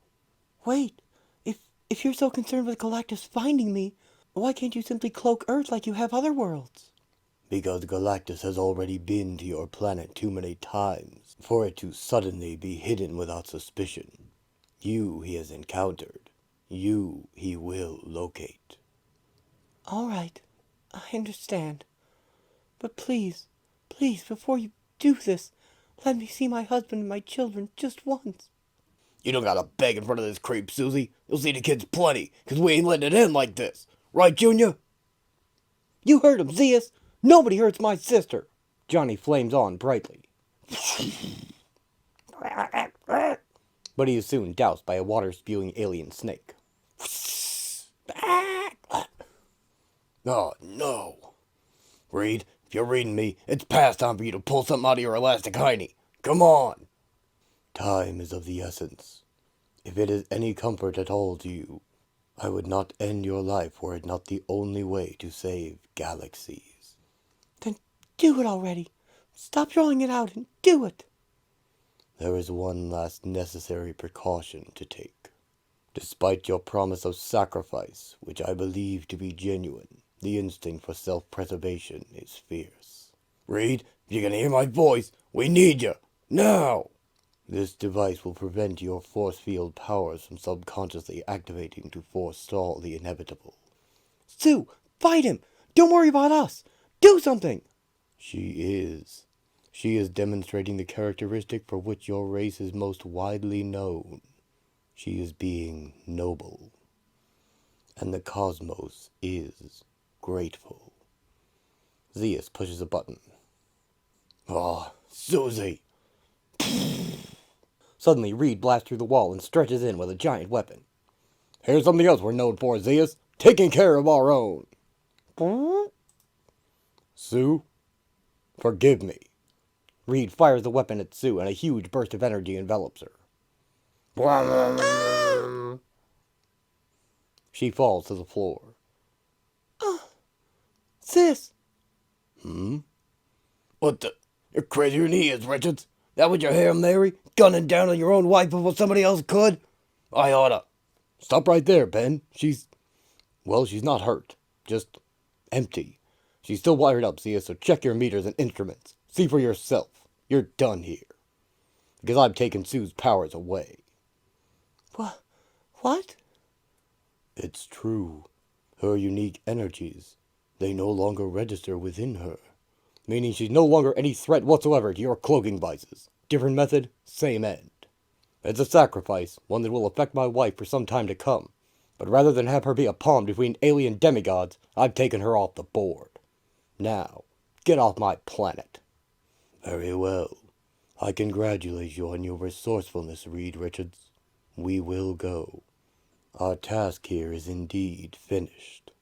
Wait, if you're so concerned with Galactus finding me, why can't you simply cloak Earth like you have other worlds? Because Galactus has already been to your planet too many times for it to suddenly be hidden without suspicion. You he has encountered. You he will locate. All right, I understand. But please, before you do this, let me see my husband and my children just once. You don't gotta beg in front of this creep, Susie. You'll see the kids plenty, 'cause we ain't letting it end like this. Right, Junior? You heard him, Zeus! Nobody hurts my sister! Johnny flames on brightly. But he is soon doused by a water-spewing alien snake. Oh, no. Reed, if you're reading me, it's past time for you to pull something out of your elastic hiney. Come on. Time is of the essence. If it is any comfort at all to you, I would not end your life were it not the only way to save galaxies. Then do it already. Stop drawing it out and do it. There is one last necessary precaution to take. Despite your promise of sacrifice, which I believe to be genuine, the instinct for self-preservation is fierce. Reed, if you can hear my voice, we need you. Now! This device will prevent your force field powers from subconsciously activating to forestall the inevitable. Sue, fight him! Don't worry about us! Do something! She is. She is demonstrating the characteristic for which your race is most widely known. She is being noble. And the cosmos is grateful. Zeus pushes a button. Oh, Susie! Suddenly, Reed blasts through the wall and stretches in with a giant weapon. Here's something else we're known for, Zeus. Taking care of our own. Sue, forgive me. Reed fires the weapon at Sue, and a huge burst of energy envelops her. She falls to the floor. Sis! What the? You're crazier than he is, Richards. That was your Hail Mary? Gunning down on your own wife before somebody else could? I oughta. Stop right there, Ben. Well, she's not hurt. Just empty. She's still wired up, Zia, so check your meters and instruments. See for yourself. You're done here. Because I've taken Sue's powers away. What? It's true. Her unique energies, they no longer register within her. Meaning she's no longer any threat whatsoever to your cloaking devices. Different method, same end. It's a sacrifice, one that will affect my wife for some time to come. But rather than have her be a pawn between alien demigods, I've taken her off the board. Now, get off my planet. Very well. I congratulate you on your resourcefulness, Reed Richards. We will go. Our task here is indeed finished.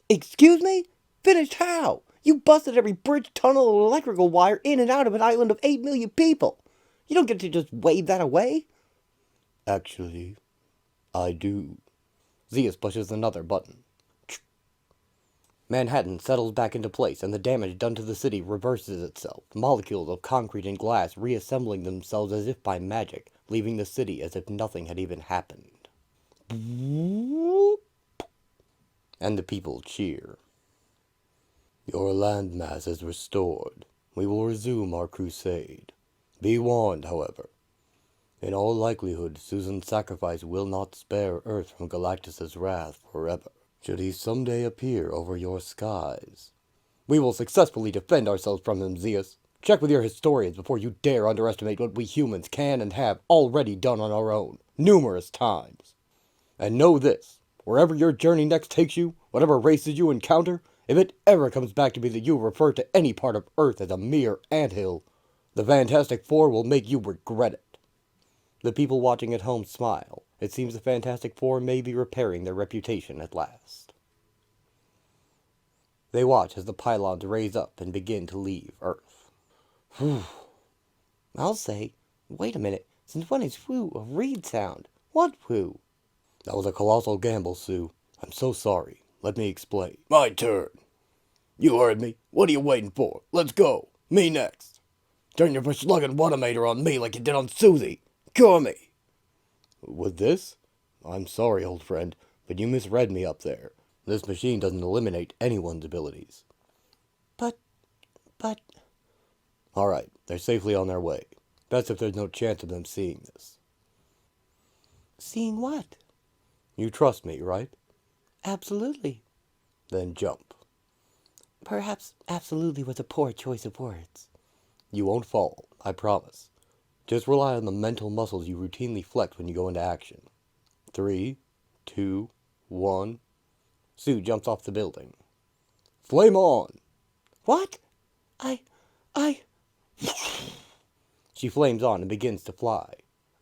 Excuse me? Finished how? You busted every bridge, tunnel, and electrical wire in and out of an island of 8 million people. You don't get to just wave that away. Actually, I do. Zeus pushes another button. Manhattan settles back into place, and the damage done to the city reverses itself, molecules of concrete and glass reassembling themselves as if by magic, leaving the city as if nothing had even happened. And the people cheer. Your landmass is restored. We will resume our crusade. Be warned, however. In all likelihood, Susan's sacrifice will not spare Earth from Galactus's wrath forever, should he someday appear over your skies. We will successfully defend ourselves from him, Zeus. Check with your historians before you dare underestimate what we humans can and have already done on our own, numerous times. And know this, wherever your journey next takes you, whatever races you encounter, if it ever comes back to me that you refer to any part of Earth as a mere anthill, the Fantastic Four will make you regret it. The people watching at home smile. It seems the Fantastic Four may be repairing their reputation at last. They watch as the pylons raise up and begin to leave Earth. Whew. I'll say, wait a minute, since when is whew a reed sound? What whew? That was a colossal gamble, Sue. I'm so sorry. Let me explain. My turn. You heard me. What are you waiting for? Let's go. Me next. Turn your slugging watermeter on me like you did on Susie. Cure me. With this? I'm sorry, old friend, but you misread me up there. This machine doesn't eliminate anyone's abilities. But... Alright, they're safely on their way. That's if there's no chance of them seeing this. Seeing what? You trust me, right? Absolutely. Then jump. Perhaps absolutely was a poor choice of words. You won't fall, I promise. Just rely on the mental muscles you routinely flex when you go into action. 3, 2, 1. Sue jumps off the building. Flame on! What? She flames on and begins to fly.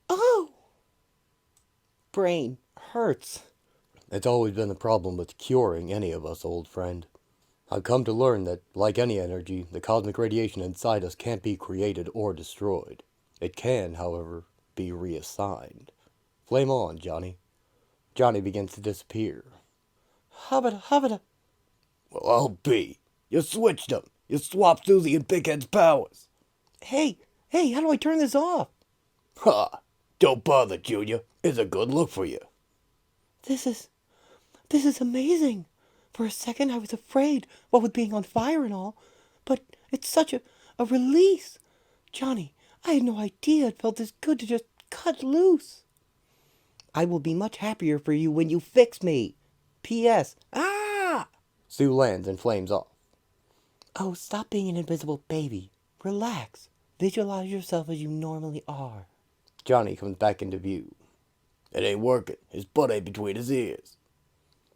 Oh! Brain hurts. It's always been the problem with curing any of us, old friend. I've come to learn that, like any energy, the cosmic radiation inside us can't be created or destroyed. It can, however, be reassigned. Flame on, Johnny. Johnny begins to disappear. Hubba. Well, I'll be. You switched them. You swapped Susie and Bighead's powers. Hey, how do I turn this off? Ha! Don't bother, Junior. It's a good look for you. This is amazing. For a second I was afraid, what with being on fire and all. But it's such a release. Johnny, I had no idea it felt this good to just cut loose. I will be much happier for you when you fix me. P.S. Ah! Sue lands and flames off. Oh, stop being an invisible baby. Relax. Visualize yourself as you normally are. Johnny comes back into view. It ain't working. His butt ain't between his ears.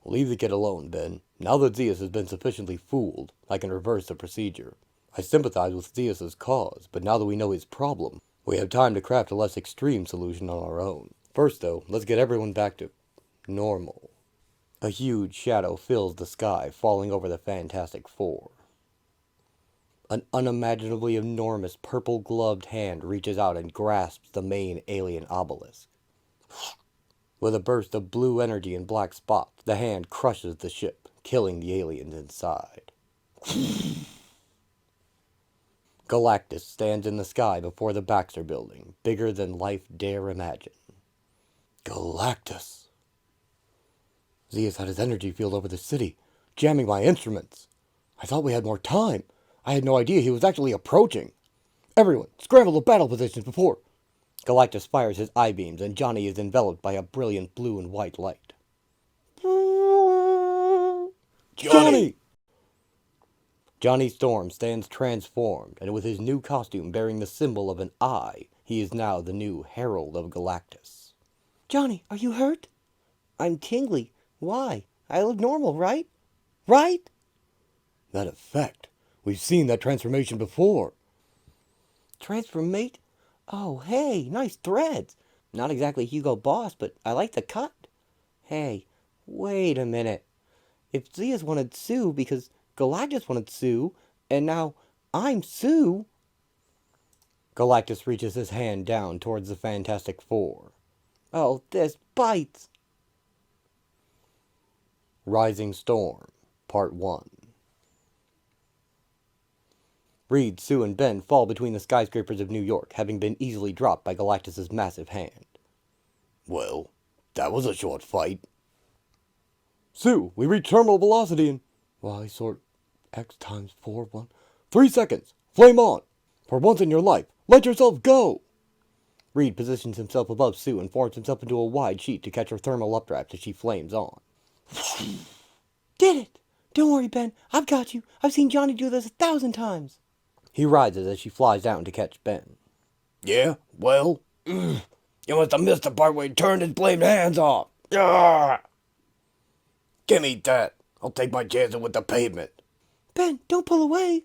Leave the kid alone, Ben. Now that Zeus has been sufficiently fooled, I can reverse the procedure. I sympathize with Zeus's cause, but now that we know his problem, we have time to craft a less extreme solution on our own. First, though, let's get everyone back to normal. A huge shadow fills the sky, falling over the Fantastic Four. An unimaginably enormous purple-gloved hand reaches out and grasps the main alien obelisk. With a burst of blue energy and black spots, the hand crushes the ship, killing the aliens inside. Galactus stands in the sky before the Baxter Building, bigger than life dare imagine. Galactus! Zeus had his energy field over the city, jamming my instruments. I thought we had more time. I had no idea he was actually approaching. Everyone, scramble to battle positions before... Galactus fires his I-beams, and Johnny is enveloped by a brilliant blue and white light. Johnny! Johnny Storm stands transformed, and with his new costume bearing the symbol of an eye, he is now the new Herald of Galactus. Johnny, are you hurt? I'm tingly. Why? I look normal, right? Right? That effect. We've seen that transformation before. Transformate? Oh, hey, nice threads. Not exactly Hugo Boss, but I like the cut. Hey, wait a minute. If Zeus wanted Sue because Galactus wanted Sue, and now I'm Sue. Galactus reaches his hand down towards the Fantastic Four. Oh, this bites. Rising Storm, Part 1. Reed, Sue, and Ben fall between the skyscrapers of New York, having been easily dropped by Galactus's massive hand. Well, that was a short fight. Sue, we reach terminal velocity in y sort x times 4 1. 3 seconds. Flame on. For once in your life, let yourself go. Reed positions himself above Sue and forms himself into a wide sheet to catch her thermal updraft as she flames on. Did it! Don't worry, Ben. I've got you. I've seen Johnny do this 1,000 times. He rises as she flies down to catch Ben. Yeah? Well? You must have missed the part where he turned his blamed hands off. Arrgh! Gimme that. I'll take my chances with the pavement. Ben, don't pull away.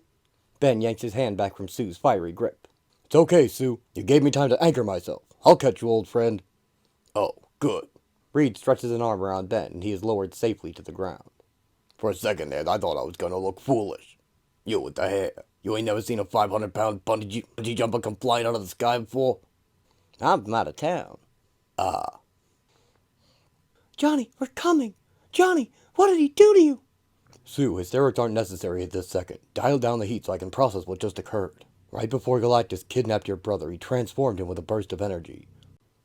Ben yanks his hand back from Sue's fiery grip. It's okay, Sue. You gave me time to anchor myself. I'll catch you, old friend. Oh, good. Reed stretches an arm around Ben, and he is lowered safely to the ground. For a second there, I thought I was gonna look foolish. You with the hair. You ain't never seen a 500-pound bungee jumper come flying out of the sky before? I'm from out of town. Ah. Johnny, we're coming. Johnny, what did he do to you? Sue, hysterics aren't necessary at this second. Dial down the heat so I can process what just occurred. Right before Galactus kidnapped your brother, he transformed him with a burst of energy.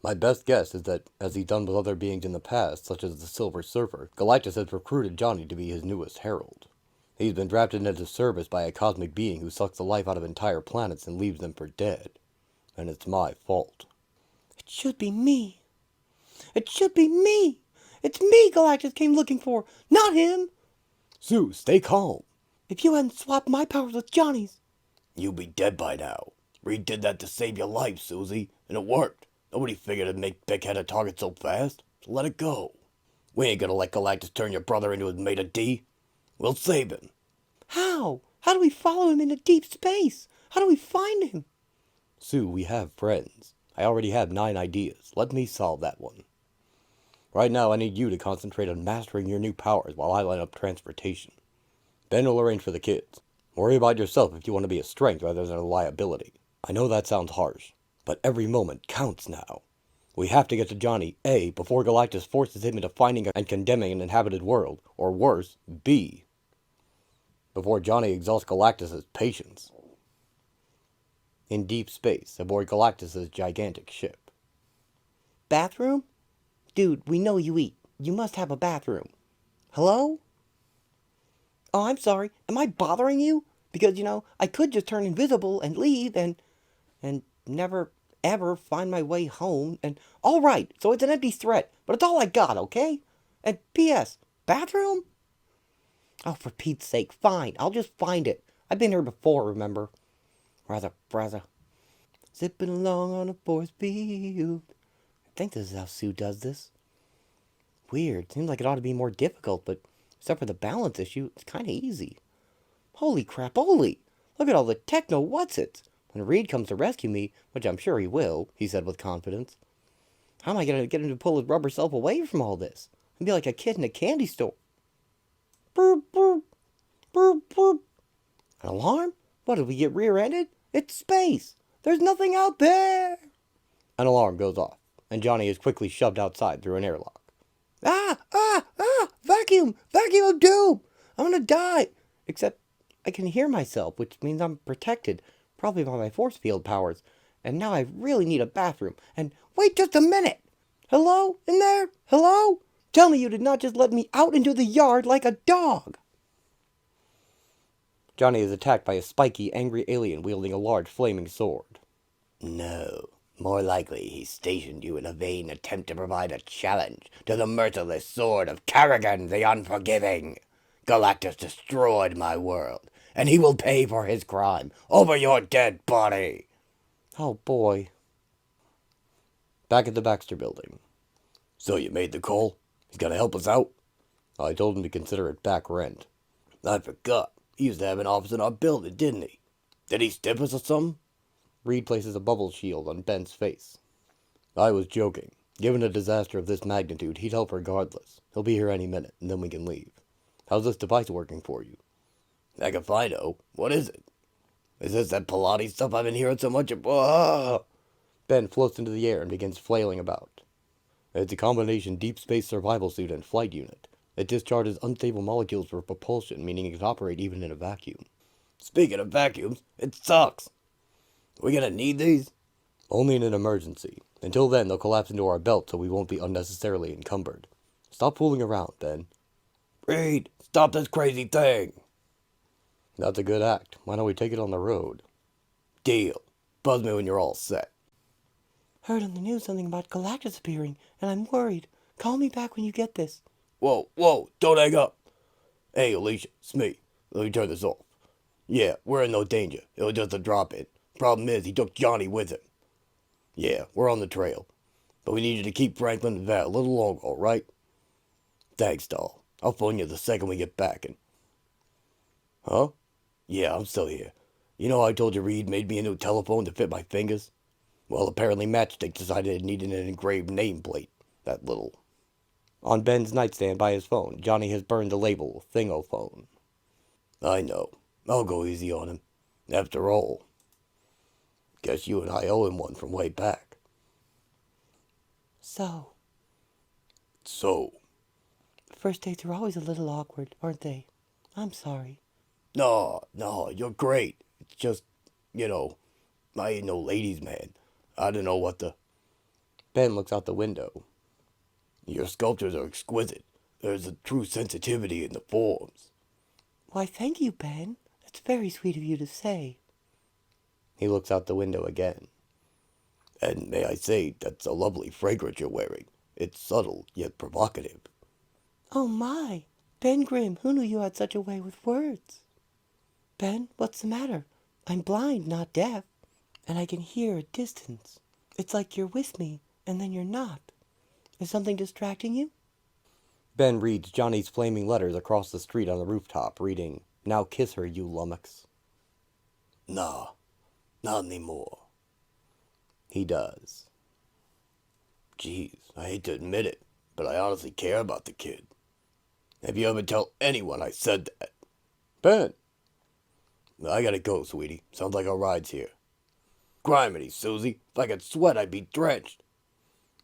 My best guess is that, as he's done with other beings in the past, such as the Silver Surfer, Galactus has recruited Johnny to be his newest herald. He's been drafted into service by a cosmic being who sucks the life out of entire planets and leaves them for dead. And it's my fault. It should be me. It should be me. It's me Galactus came looking for, not him. Sue, stay calm. If you hadn't swapped my powers with Johnny's. You'd be dead by now. Reed did that to save your life, Susie, and it worked. Nobody figured it'd make big-headed targets so fast, so let it go. We ain't gonna let Galactus turn your brother into his mate of D. We'll save him. How? How do we follow him into deep space? How do we find him? Sue, we have friends. I already have 9 ideas. Let me solve that one. Right now, I need you to concentrate on mastering your new powers while I line up transportation. Ben will arrange for the kids. Worry about yourself if you want to be a strength rather than a liability. I know that sounds harsh, but every moment counts now. We have to get to Johnny, A, before Galactus forces him into finding and condemning an inhabited world, or worse, B, before Johnny exhausts Galactus' patience. In deep space, aboard Galactus' gigantic ship. Bathroom? Dude, we know you eat. You must have a bathroom. Hello? Oh, I'm sorry. Am I bothering you? Because, I could just turn invisible and leave and never, ever find my way home. And, all right, so it's an empty threat, but it's all I got, okay? And P.S., bathroom? Oh, for Pete's sake, fine. I'll just find it. I've been here before, remember? Rather. Zipping along on a force field. I think this is how Sue does this. Weird. Seems like it ought to be more difficult, but except for the balance issue, it's kind of easy. Holy crap, holy! Look at all the techno-what's-its. When Reed comes to rescue me, which I'm sure he will, he said with confidence. How am I going to get him to pull his rubber self away from all this? I'd be like a kid in a candy store. Boop, boop. Boop, boop. An alarm? What, did we get rear-ended? It's space! There's nothing out there! An alarm goes off, and Johnny is quickly shoved outside through an airlock. Ah! Vacuum! Vacuum of doom! I'm gonna die! Except I can hear myself, which means I'm protected, probably by my force field powers. And now I really need a bathroom. And wait just a minute! Hello? In there? Hello? Tell me you did not just let me out into the yard like a dog! Johnny is attacked by a spiky, angry alien wielding a large flaming sword. No. More likely, he stationed you in a vain attempt to provide a challenge to the merciless sword of Karrigan the Unforgiving. Galactus destroyed my world, and he will pay for his crime over your dead body. Oh boy. Back at the Baxter building. So you made the call? He's gonna help us out? I told him to consider it back rent. I forgot. He used to have an office in our building, didn't he? Did he stiff us or something? Reed places a bubble shield on Ben's face. I was joking. Given a disaster of this magnitude, he'd help regardless. He'll be here any minute, and then we can leave. How's this device working for you? Heck if I know. What is it? Is this that Pilates stuff I've been hearing so much about? Ben floats into the air and begins flailing about. It's a combination deep space survival suit and flight unit. It discharges unstable molecules for propulsion, meaning it can operate even in a vacuum. Speaking of vacuums, it sucks. We gonna need these? Only in an emergency. Until then, they'll collapse into our belt so we won't be unnecessarily encumbered. Stop fooling around, Ben. Reed, stop this crazy thing. That's a good act. Why don't we take it on the road? Deal. Buzz me when you're all set. Heard on the news something about Galactus appearing, and I'm worried. Call me back when you get this. Whoa, don't hang up. Hey, Alicia, it's me. Let me turn this off. Yeah, we're in no danger. It was just a drop-in. Problem is, he took Johnny with him. Yeah, we're on the trail. But we need you to keep Franklin and Val a little longer, alright? Thanks, doll. I'll phone you the second we get back and... Huh? Yeah, I'm still here. You know I told you Reed made me a new telephone to fit my fingers? Well, apparently Matchstick decided it needed an engraved nameplate. That little... On Ben's nightstand by his phone, Johnny has burned the label, Thingophone. I know. I'll go easy on him. After all, guess you and I owe him one from way back. So, first dates are always a little awkward, aren't they? I'm sorry. No, you're great. It's just, I ain't no ladies' man. I don't know what the... Ben looks out the window. Your sculptures are exquisite. There's a true sensitivity in the forms. Why, thank you, Ben. That's very sweet of you to say. He looks out the window again. And may I say, that's a lovely fragrance you're wearing. It's subtle, yet provocative. Oh my! Ben Grimm, who knew you had such a way with words? Ben, what's the matter? I'm blind, not deaf, and I can hear at distance. It's like you're with me, and then you're not. Is something distracting you? Ben reads Johnny's flaming letters across the street on the rooftop, reading, "Now kiss her, you lummox." Nah, not anymore. He does. Jeez, I hate to admit it, but I honestly care about the kid. Have you ever tell anyone I said that? Ben! I gotta go, sweetie. Sounds like our ride's here. Criminy, Susie. If I could sweat, I'd be drenched.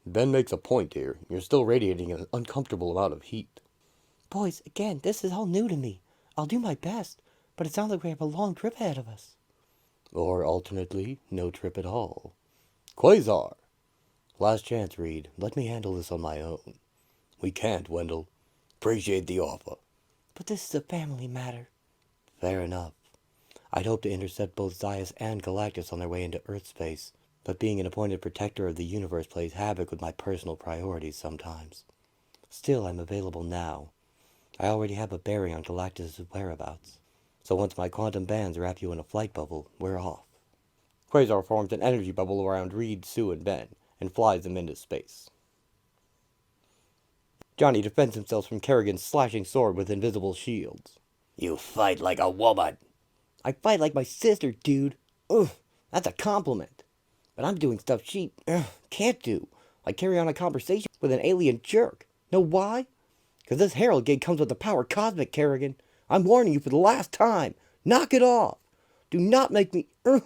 Ben makes a point here. You're still radiating an uncomfortable amount of heat. Boys, again, this is all new to me. I'll do my best, but it sounds like we have a long trip ahead of us. Or alternately, no trip at all. Quasar! Last chance, Reed. Let me handle this on my own. We can't, Wendell. Appreciate the offer. But this is a family matter. Fair enough. I'd hoped to intercept both Zaius and Galactus on their way into Earth space, but being an appointed protector of the universe plays havoc with my personal priorities sometimes. Still, I'm available now. I already have a bearing on Galactus' whereabouts, so once my quantum bands wrap you in a flight bubble, we're off. Quasar forms an energy bubble around Reed, Sue, and Ben, and flies them into space. Johnny defends himself from Kerrigan's slashing sword with invisible shields. You fight like a woman. I fight like my sister, dude. Ugh, that's a compliment. But I'm doing stuff she can't do. Like carry on a conversation with an alien jerk. Know why? Because this Herald gig comes with the power cosmic, Kerrigan. I'm warning you for the last time. Knock it off. Do not make me go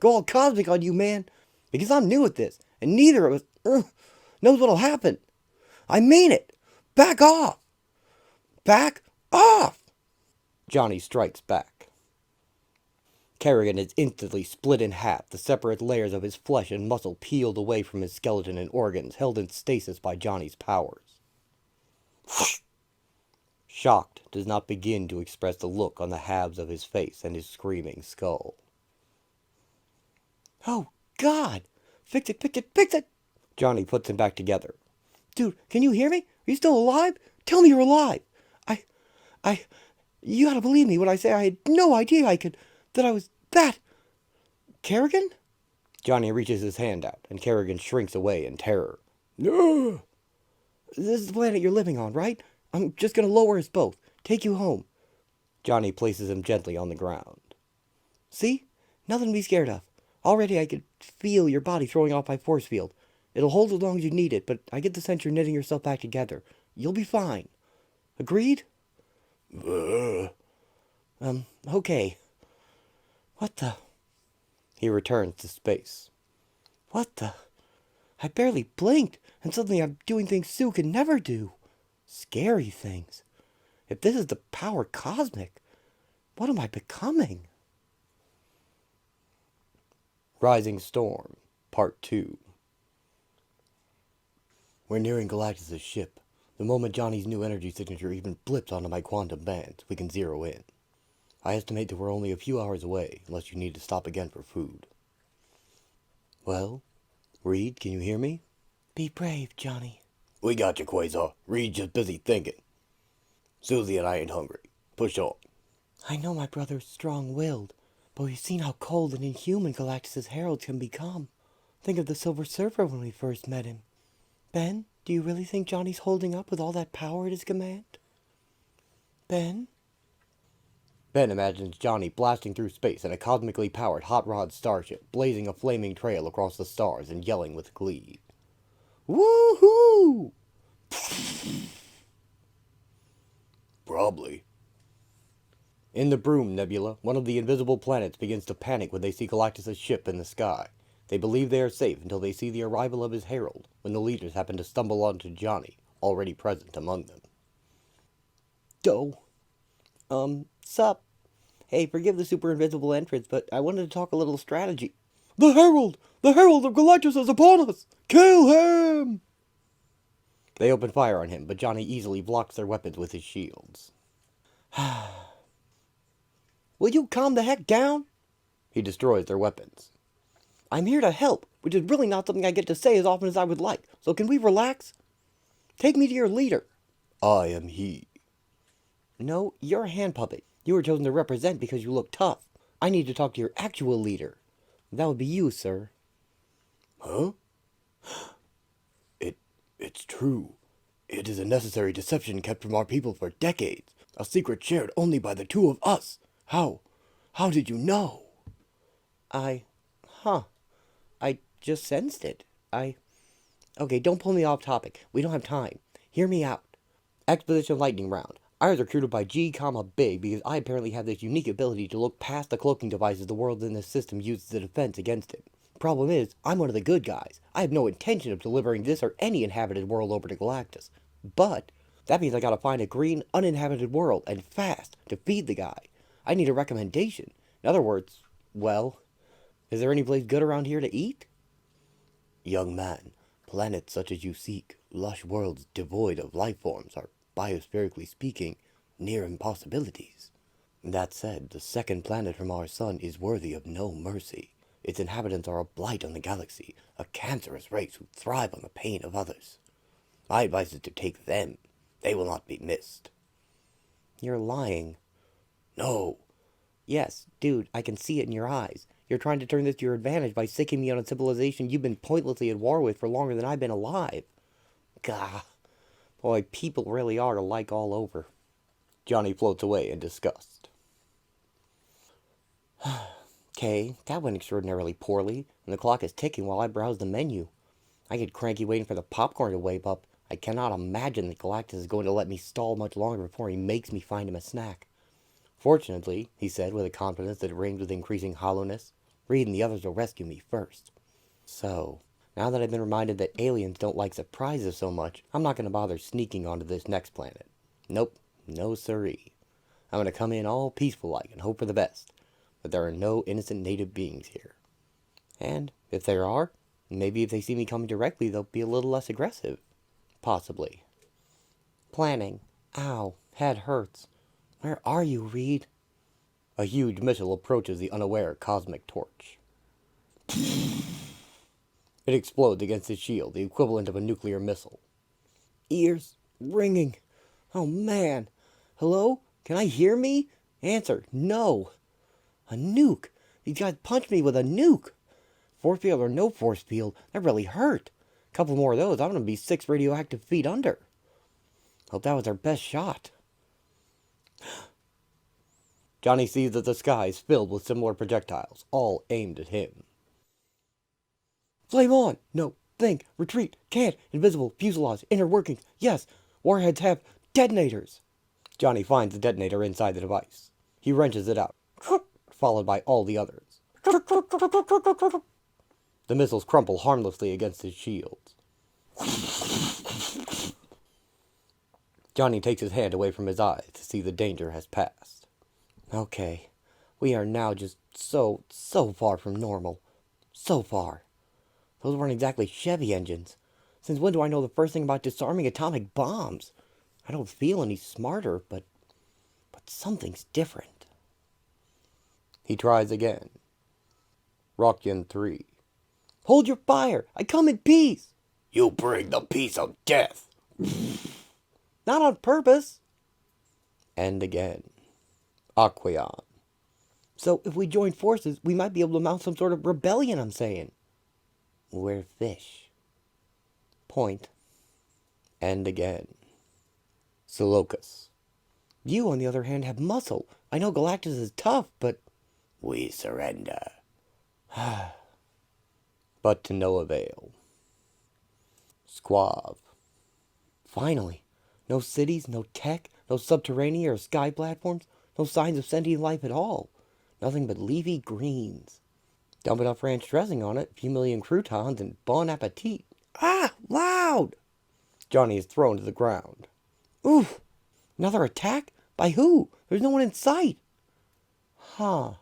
all cosmic on you, man. Because I'm new at this, and neither of us knows what'll happen. I mean it. Back off. Back off. Johnny strikes back. Kerrigan is instantly split in half, the separate layers of his flesh and muscle peeled away from his skeleton and organs, held in stasis by Johnny's powers. Shocked does not begin to express the look on the halves of his face and his screaming skull. Oh, God. Fix it, fix it, fix it. Johnny puts him back together. Dude, can you hear me? Are you still alive? Tell me you're alive. You gotta believe me when I say I had no idea that I was that. Kerrigan? Johnny reaches his hand out, and Kerrigan shrinks away in terror. No. This is the planet you're living on, right? I'm just gonna lower us both. Take you home. Johnny places him gently on the ground. See? Nothing to be scared of. Already I could feel your body throwing off my force field. It'll hold as long as you need it, but I get the sense you're knitting yourself back together. You'll be fine. Agreed? Okay. What the? He returns to space. What the? I barely blinked, and suddenly I'm doing things Sue could never do. Scary things. If this is the power cosmic, what am I becoming? Rising Storm, Part 2. We're nearing Galactus' ship. The moment Johnny's new energy signature even blips onto my quantum bands, we can zero in. I estimate that we're only a few hours away, unless you need to stop again for food. Well, Reed, can you hear me? Be brave, Johnny. We got you, Quasar. Reed's just busy thinking. Susie and I ain't hungry. Push on. I know my brother's strong-willed, but we've seen how cold and inhuman Galactus' heralds can become. Think of the Silver Surfer when we first met him. Ben, do you really think Johnny's holding up with all that power at his command? Ben? Ben imagines Johnny blasting through space in a cosmically powered hot rod starship, blazing a flaming trail across the stars and yelling with glee. Woohoo! Probably. In the Broom Nebula, one of the invisible planets begins to panic when they see Galactus' ship in the sky. They believe they are safe until they see the arrival of his herald, when the leaders happen to stumble onto Johnny, already present among them. Doe. Sup? Hey, forgive the super invisible entrance, but I wanted to talk a little strategy. The herald! The herald of Galactus is upon us! Kill him! They open fire on him, but Johnny easily blocks their weapons with his shields. Will you calm the heck down? He destroys their weapons. I'm here to help, which is really not something I get to say as often as I would like, so can we relax? Take me to your leader. I am he. No, you're a hand puppet. You were chosen to represent because you look tough. I need to talk to your actual leader. That would be you, sir. Huh? It's true. It is a necessary deception kept from our people for decades. A secret shared only by the two of us. How did you know? I just sensed it. Okay, don't pull me off topic. We don't have time. Hear me out. Exposition lightning round. I was recruited by G, Big because I apparently have this unique ability to look past the cloaking devices the world in this system uses as a defense against it. Problem is, I'm one of the good guys. I have no intention of delivering this or any inhabited world over to Galactus. But that means I gotta find a green, uninhabited world, and fast, to feed the guy. I need a recommendation. In other words, well, is there any place good around here to eat? Young man, planets such as you seek, lush worlds devoid of life forms, are, biospherically speaking, near impossibilities. That said, the second planet from our sun is worthy of no mercy. Its inhabitants are a blight on the galaxy, a cancerous race who thrive on the pain of others. My advice is to take them. They will not be missed. You're lying. No. Yes, dude, I can see it in your eyes. You're trying to turn this to your advantage by sicking me on a civilization you've been pointlessly at war with for longer than I've been alive. Gah. Boy, people really are alike all over. Johnny floats away in disgust. Okay, that went extraordinarily poorly, and the clock is ticking while I browse the menu. I get cranky waiting for the popcorn to wave up. I cannot imagine that Galactus is going to let me stall much longer before he makes me find him a snack. Fortunately, he said with a confidence that rings with increasing hollowness, Reed and the others will rescue me first. So, now that I've been reminded that aliens don't like surprises so much, I'm not going to bother sneaking onto this next planet. Nope, no siree. I'm going to come in all peaceful-like and hope for the best. But there are no innocent native beings here. And if there are, maybe if they see me coming directly, they'll be a little less aggressive. Possibly. Planning. Ow, head hurts. Where are you, Reed? A huge missile approaches the unaware cosmic torch. It explodes against his shield, the equivalent of a nuclear missile. Ears ringing. Oh man. Hello? Can I hear me? Answer, no. A nuke. These guys punched me with a nuke. Force field or no force field, that really hurt. A couple more of those, I'm going to be 6 radioactive feet under. Hope that was our best shot. Johnny sees that the sky is filled with similar projectiles, all aimed at him. Flame on! No, think, retreat, can't, invisible, fuselage, inner workings, yes, warheads have detonators. Johnny finds the detonator inside the device. He wrenches it out, followed by all the others. The missiles crumple harmlessly against his shields. Johnny takes his hand away from his eyes to see the danger has passed. Okay, we are now just so far from normal. So far. Those weren't exactly Chevy engines. Since when do I know the first thing about disarming atomic bombs? I don't feel any smarter, but something's different. He tries again. Rockyan 3. Hold your fire! I come in peace! You bring the peace of death. Not on purpose. And again. Aquayan. So if we join forces, we might be able to mount some sort of rebellion, I'm saying. We're fish. Point. And again. Seleucus. You, on the other hand, have muscle. I know Galactus is tough, but... We surrender. But to no avail. Squav. Finally. No cities, no tech, no subterranean or sky platforms, no signs of sentient life at all. Nothing but leafy greens. Dump enough ranch dressing on it, a few million croutons, and bon appetit. Ah! Loud! Johnny is thrown to the ground. Oof! Another attack? By who? There's no one in sight. Huh.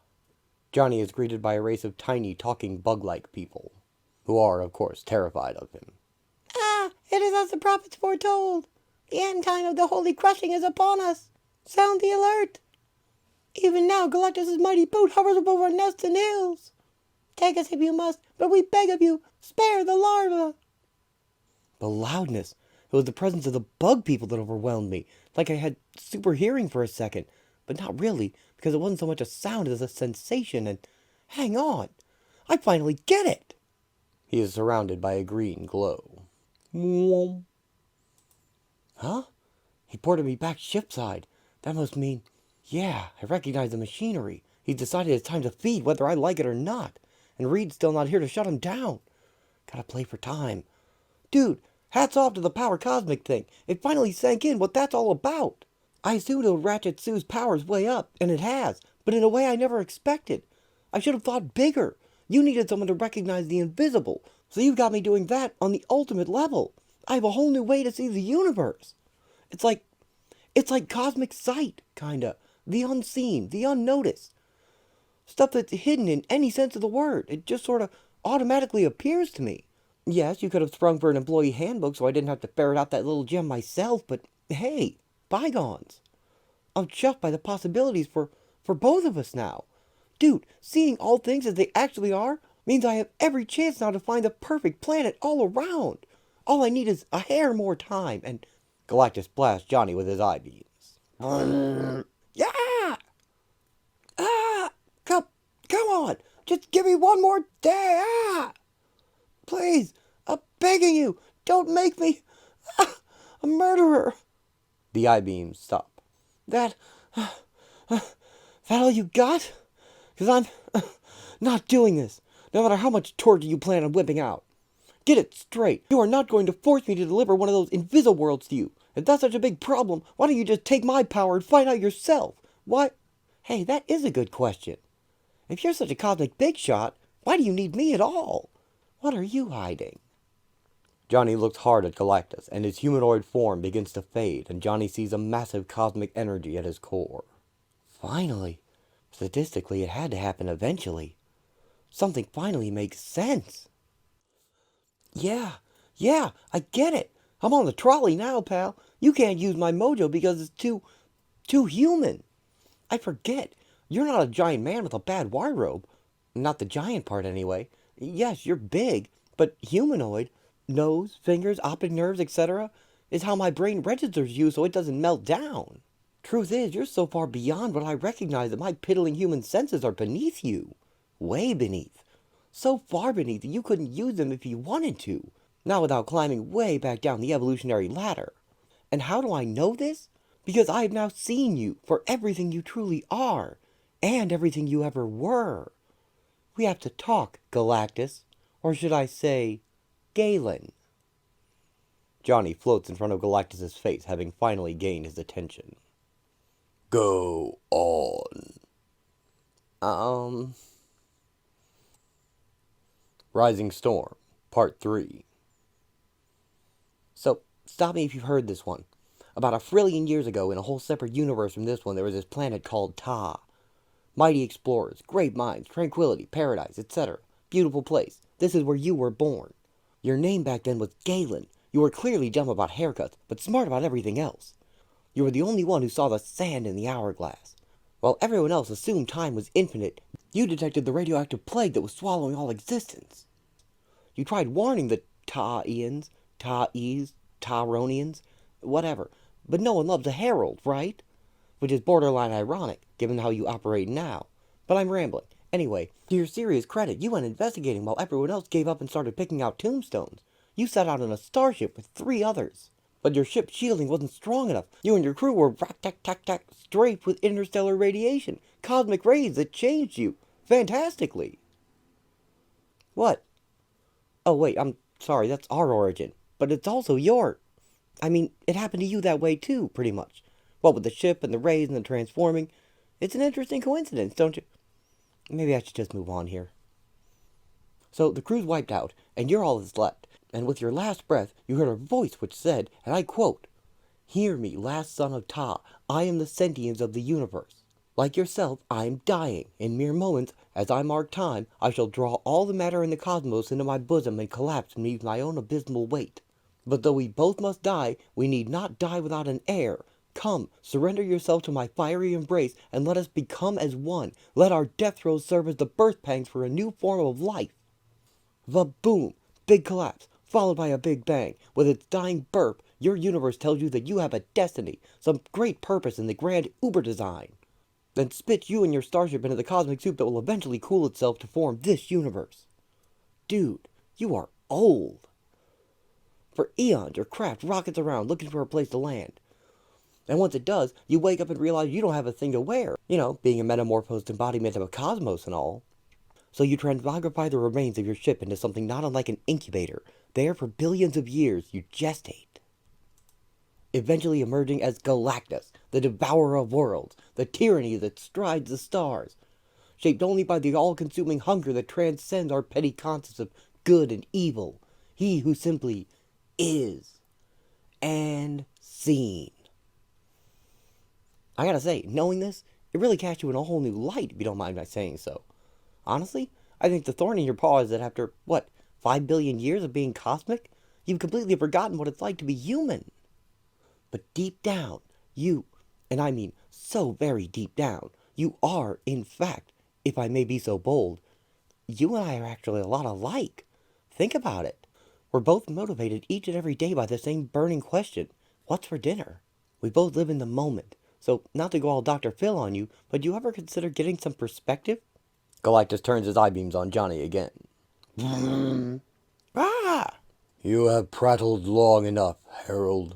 Johnny is greeted by a race of tiny, talking bug-like people, who are, of course, terrified of him. Ah! It is as the prophets foretold. The end time of the holy crushing is upon us. Sound the alert. Even now, Galactus' mighty boot hovers above our nests and hills. Take us if you must, but we beg of you, spare the larva. The loudness. It was the presence of the bug people that overwhelmed me, like I had super hearing for a second, but not really, because it wasn't so much a sound as a sensation, and hang on, I finally get it. He is surrounded by a green glow. Huh? He ported me back shipside. That must mean, yeah, I recognize the machinery. He's decided it's time to feed, whether I like it or not. And Reed's still not here to shut him down. Gotta play for time. Dude, hats off to the Power Cosmic thing. It finally sank in what that's all about. I assumed it would ratchet Sue's powers way up, and it has, but in a way I never expected. I should have thought bigger. You needed someone to recognize the invisible, so you've got me doing that on the ultimate level. I have a whole new way to see the universe. It's like cosmic sight, kinda. The unseen, the unnoticed. Stuff that's hidden in any sense of the word. It just sort of automatically appears to me. Yes, you could have sprung for an employee handbook so I didn't have to ferret out that little gem myself, but hey, bygones. I'm chuffed by the possibilities for both of us now. Dude, seeing all things as they actually are means I have every chance now to find the perfect planet all around. All I need is a hair more time, and... Galactus blasts Johnny with his eye beams. Yeah! Ah! Come on! Just give me one more day! Ah! Please, I'm begging you, don't make me a murderer. The eye beams stop. That all you got? Because I'm not doing this, no matter how much torture you plan on whipping out. Get it straight. You are not going to force me to deliver one of those invisi-worlds to you. If that's such a big problem, why don't you just take my power and find out yourself? Why? Hey, that is a good question. If you're such a cosmic big shot, why do you need me at all? What are you hiding? Johnny looks hard at Galactus, and his humanoid form begins to fade, and Johnny sees a massive cosmic energy at his core. Finally. Statistically, it had to happen eventually. Something finally makes sense. Yeah, I get it. I'm on the trolley now, pal. You can't use my mojo because it's too human. I forget. You're not a giant man with a bad wardrobe. Not the giant part, anyway. Yes, you're big, but humanoid, nose, fingers, optic nerves, etc., is how my brain registers you so it doesn't melt down. Truth is, you're so far beyond what I recognize that my piddling human senses are beneath you. Way beneath. So far beneath that you couldn't use them if you wanted to. Not without climbing way back down the evolutionary ladder. And how do I know this? Because I have now seen you for everything you truly are, and everything you ever were. We have to talk, Galactus. Or should I say, Galen. Johnny floats in front of Galactus's face, having finally gained his attention. Go on. Rising Storm, Part 3. So, stop me if you've heard this one. About 1 trillion years ago, in a whole separate universe from this one, there was this planet called Ta. Mighty explorers, great minds, tranquility, paradise, etc. Beautiful place. This is where you were born. Your name back then was Galen. You were clearly dumb about haircuts, but smart about everything else. You were the only one who saw the sand in the hourglass. While everyone else assumed time was infinite, you detected the radioactive plague that was swallowing all existence. You tried warning the Ta-ians, Ta-es, Ta-ronians, whatever, but no one loves a herald, right? Which is borderline ironic, given how you operate now. But I'm rambling. Anyway, to your serious credit, you went investigating while everyone else gave up and started picking out tombstones. You set out on a starship with 3 others. But your ship's shielding wasn't strong enough. You and your crew were rack-tack-tack-tack strafed with interstellar radiation, cosmic rays that changed you. Fantastically. What? Oh wait, I'm sorry, that's our origin. But it's also your... I mean, it happened to you that way too, pretty much. What with the ship and the rays and the transforming. It's an interesting coincidence, don't you? Maybe I should just move on here. So the crew's wiped out, and you're all that's left. And with your last breath, you heard a voice which said, and I quote, "Hear me, last son of Ta, I am the sentience of the universe. Like yourself, I am dying. In mere moments, as I mark time, I shall draw all the matter in the cosmos into my bosom and collapse beneath my own abysmal weight. But though we both must die, we need not die without an heir. Come, surrender yourself to my fiery embrace, and let us become as one. Let our death throes serve as the birth pangs for a new form of life." Va-boom! Big collapse, followed by a big bang. With its dying burp, your universe tells you that you have a destiny, some great purpose in the grand Uber design. Then spits you and your starship into the cosmic soup that will eventually cool itself to form this universe. Dude, you are old. For eons, your craft rockets around looking for a place to land. And once it does, you wake up and realize you don't have a thing to wear. You know, being a metamorphosed embodiment of a cosmos and all. So you transmogrify the remains of your ship into something not unlike an incubator. There for billions of years, you gestate. Eventually emerging as Galactus, the devourer of worlds, the tyranny that strides the stars. Shaped only by the all-consuming hunger that transcends our petty concepts of good and evil. He who simply is. And seen. I gotta say, knowing this, it really cast you in a whole new light, if you don't mind my saying so. Honestly, I think the thorn in your paw is that after, 5 billion years of being cosmic, you've completely forgotten what it's like to be human. But deep down, you, and I mean so very deep down, you are, in fact, if I may be so bold, you and I are actually a lot alike. Think about it. We're both motivated each and every day by the same burning question, what's for dinner? We both live in the moment. So, not to go all Dr. Phil on you, but do you ever consider getting some perspective? Galactus turns his eye-beams on Johnny again. Ah! You have prattled long enough, Herald.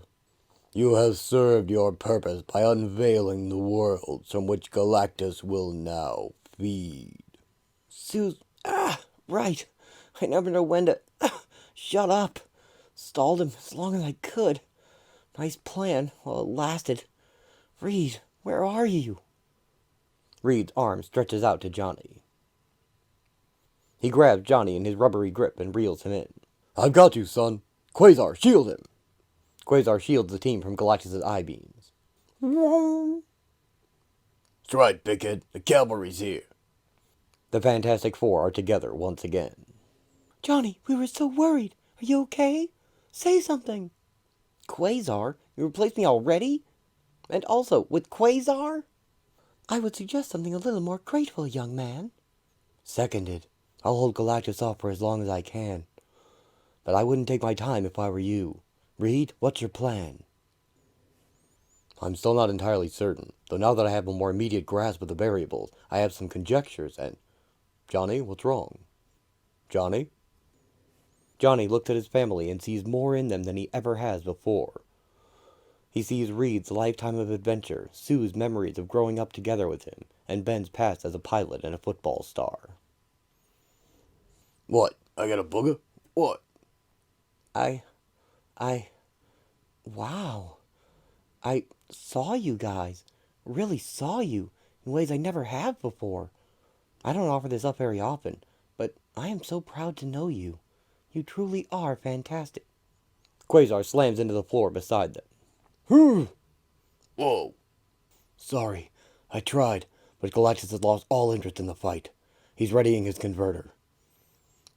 You have served your purpose by unveiling the worlds from which Galactus will now feed. Right. I never know when to... shut up. Stalled him as long as I could. Nice plan while it lasted. Reed, where are you? Reed's arm stretches out to Johnny. He grabs Johnny in his rubbery grip and reels him in. I've got you, son. Quasar, shield him. Quasar shields the team from Galactus' eye-beams. That's right, Bighead. The cavalry's here. The Fantastic Four are together once again. Johnny, we were so worried. Are you okay? Say something. Quasar? You replaced me already? And also, with Quasar? I would suggest something a little more grateful, young man. Seconded. I'll hold Galactus off for as long as I can. But I wouldn't take my time if I were you. Reed, what's your plan? I'm still not entirely certain, though now that I have a more immediate grasp of the variables, I have some conjectures and... Johnny, what's wrong? Johnny? Johnny looks at his family and sees more in them than he ever has before. He sees Reed's lifetime of adventure, Sue's memories of growing up together with him, and Ben's past as a pilot and a football star. What? I got a booger? What? Wow. I saw you guys. Really saw you in ways I never have before. I don't offer this up very often, but I am so proud to know you. You truly are fantastic. Quasar slams into the floor beside them. Whoa. Sorry, I tried, but Galactus has lost all interest in the fight. He's readying his converter.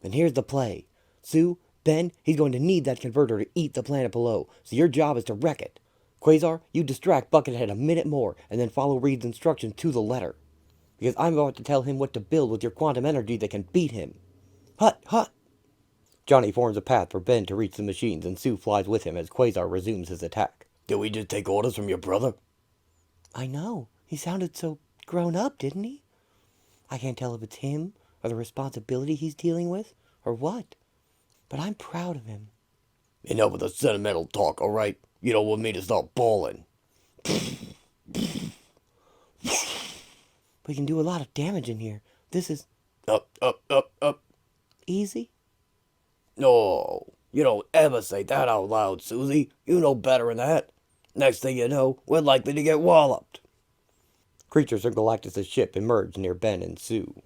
Then here's the play. Sue, Ben, he's going to need that converter to eat the planet below, so your job is to wreck it. Quasar, you distract Buckethead a minute more, and then follow Reed's instructions to the letter. Because I'm about to tell him what to build with your quantum energy that can beat him. Hut, hut! Johnny forms a path for Ben to reach the machines, and Sue flies with him as Quasar resumes his attack. Did we just take orders from your brother? I know. He sounded so grown up, didn't he? I can't tell if it's him, or the responsibility he's dealing with, or what. But I'm proud of him. Enough with the sentimental talk, alright? You don't want me to start bawling. We can do a lot of damage in here. This is... Up, up, up, up. Easy? No, you don't ever say that out loud, Susie. You know better than that. Next thing you know, we're likely to get walloped. Creatures from Galactus' ship emerge near Ben and Sue.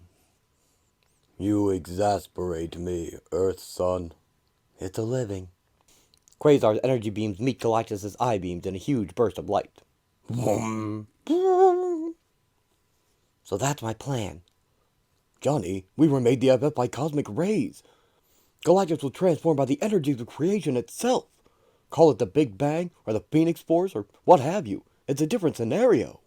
You exasperate me, Earth son. It's a living. Quasar's energy beams meet Galactus' eye beams in a huge burst of light. Vroom. So that's my plan. Johnny, we were made the FF by cosmic rays. Galactus was transformed by the energies of creation itself. Call it the Big Bang, or the Phoenix Force, or what have you. It's a different scenario.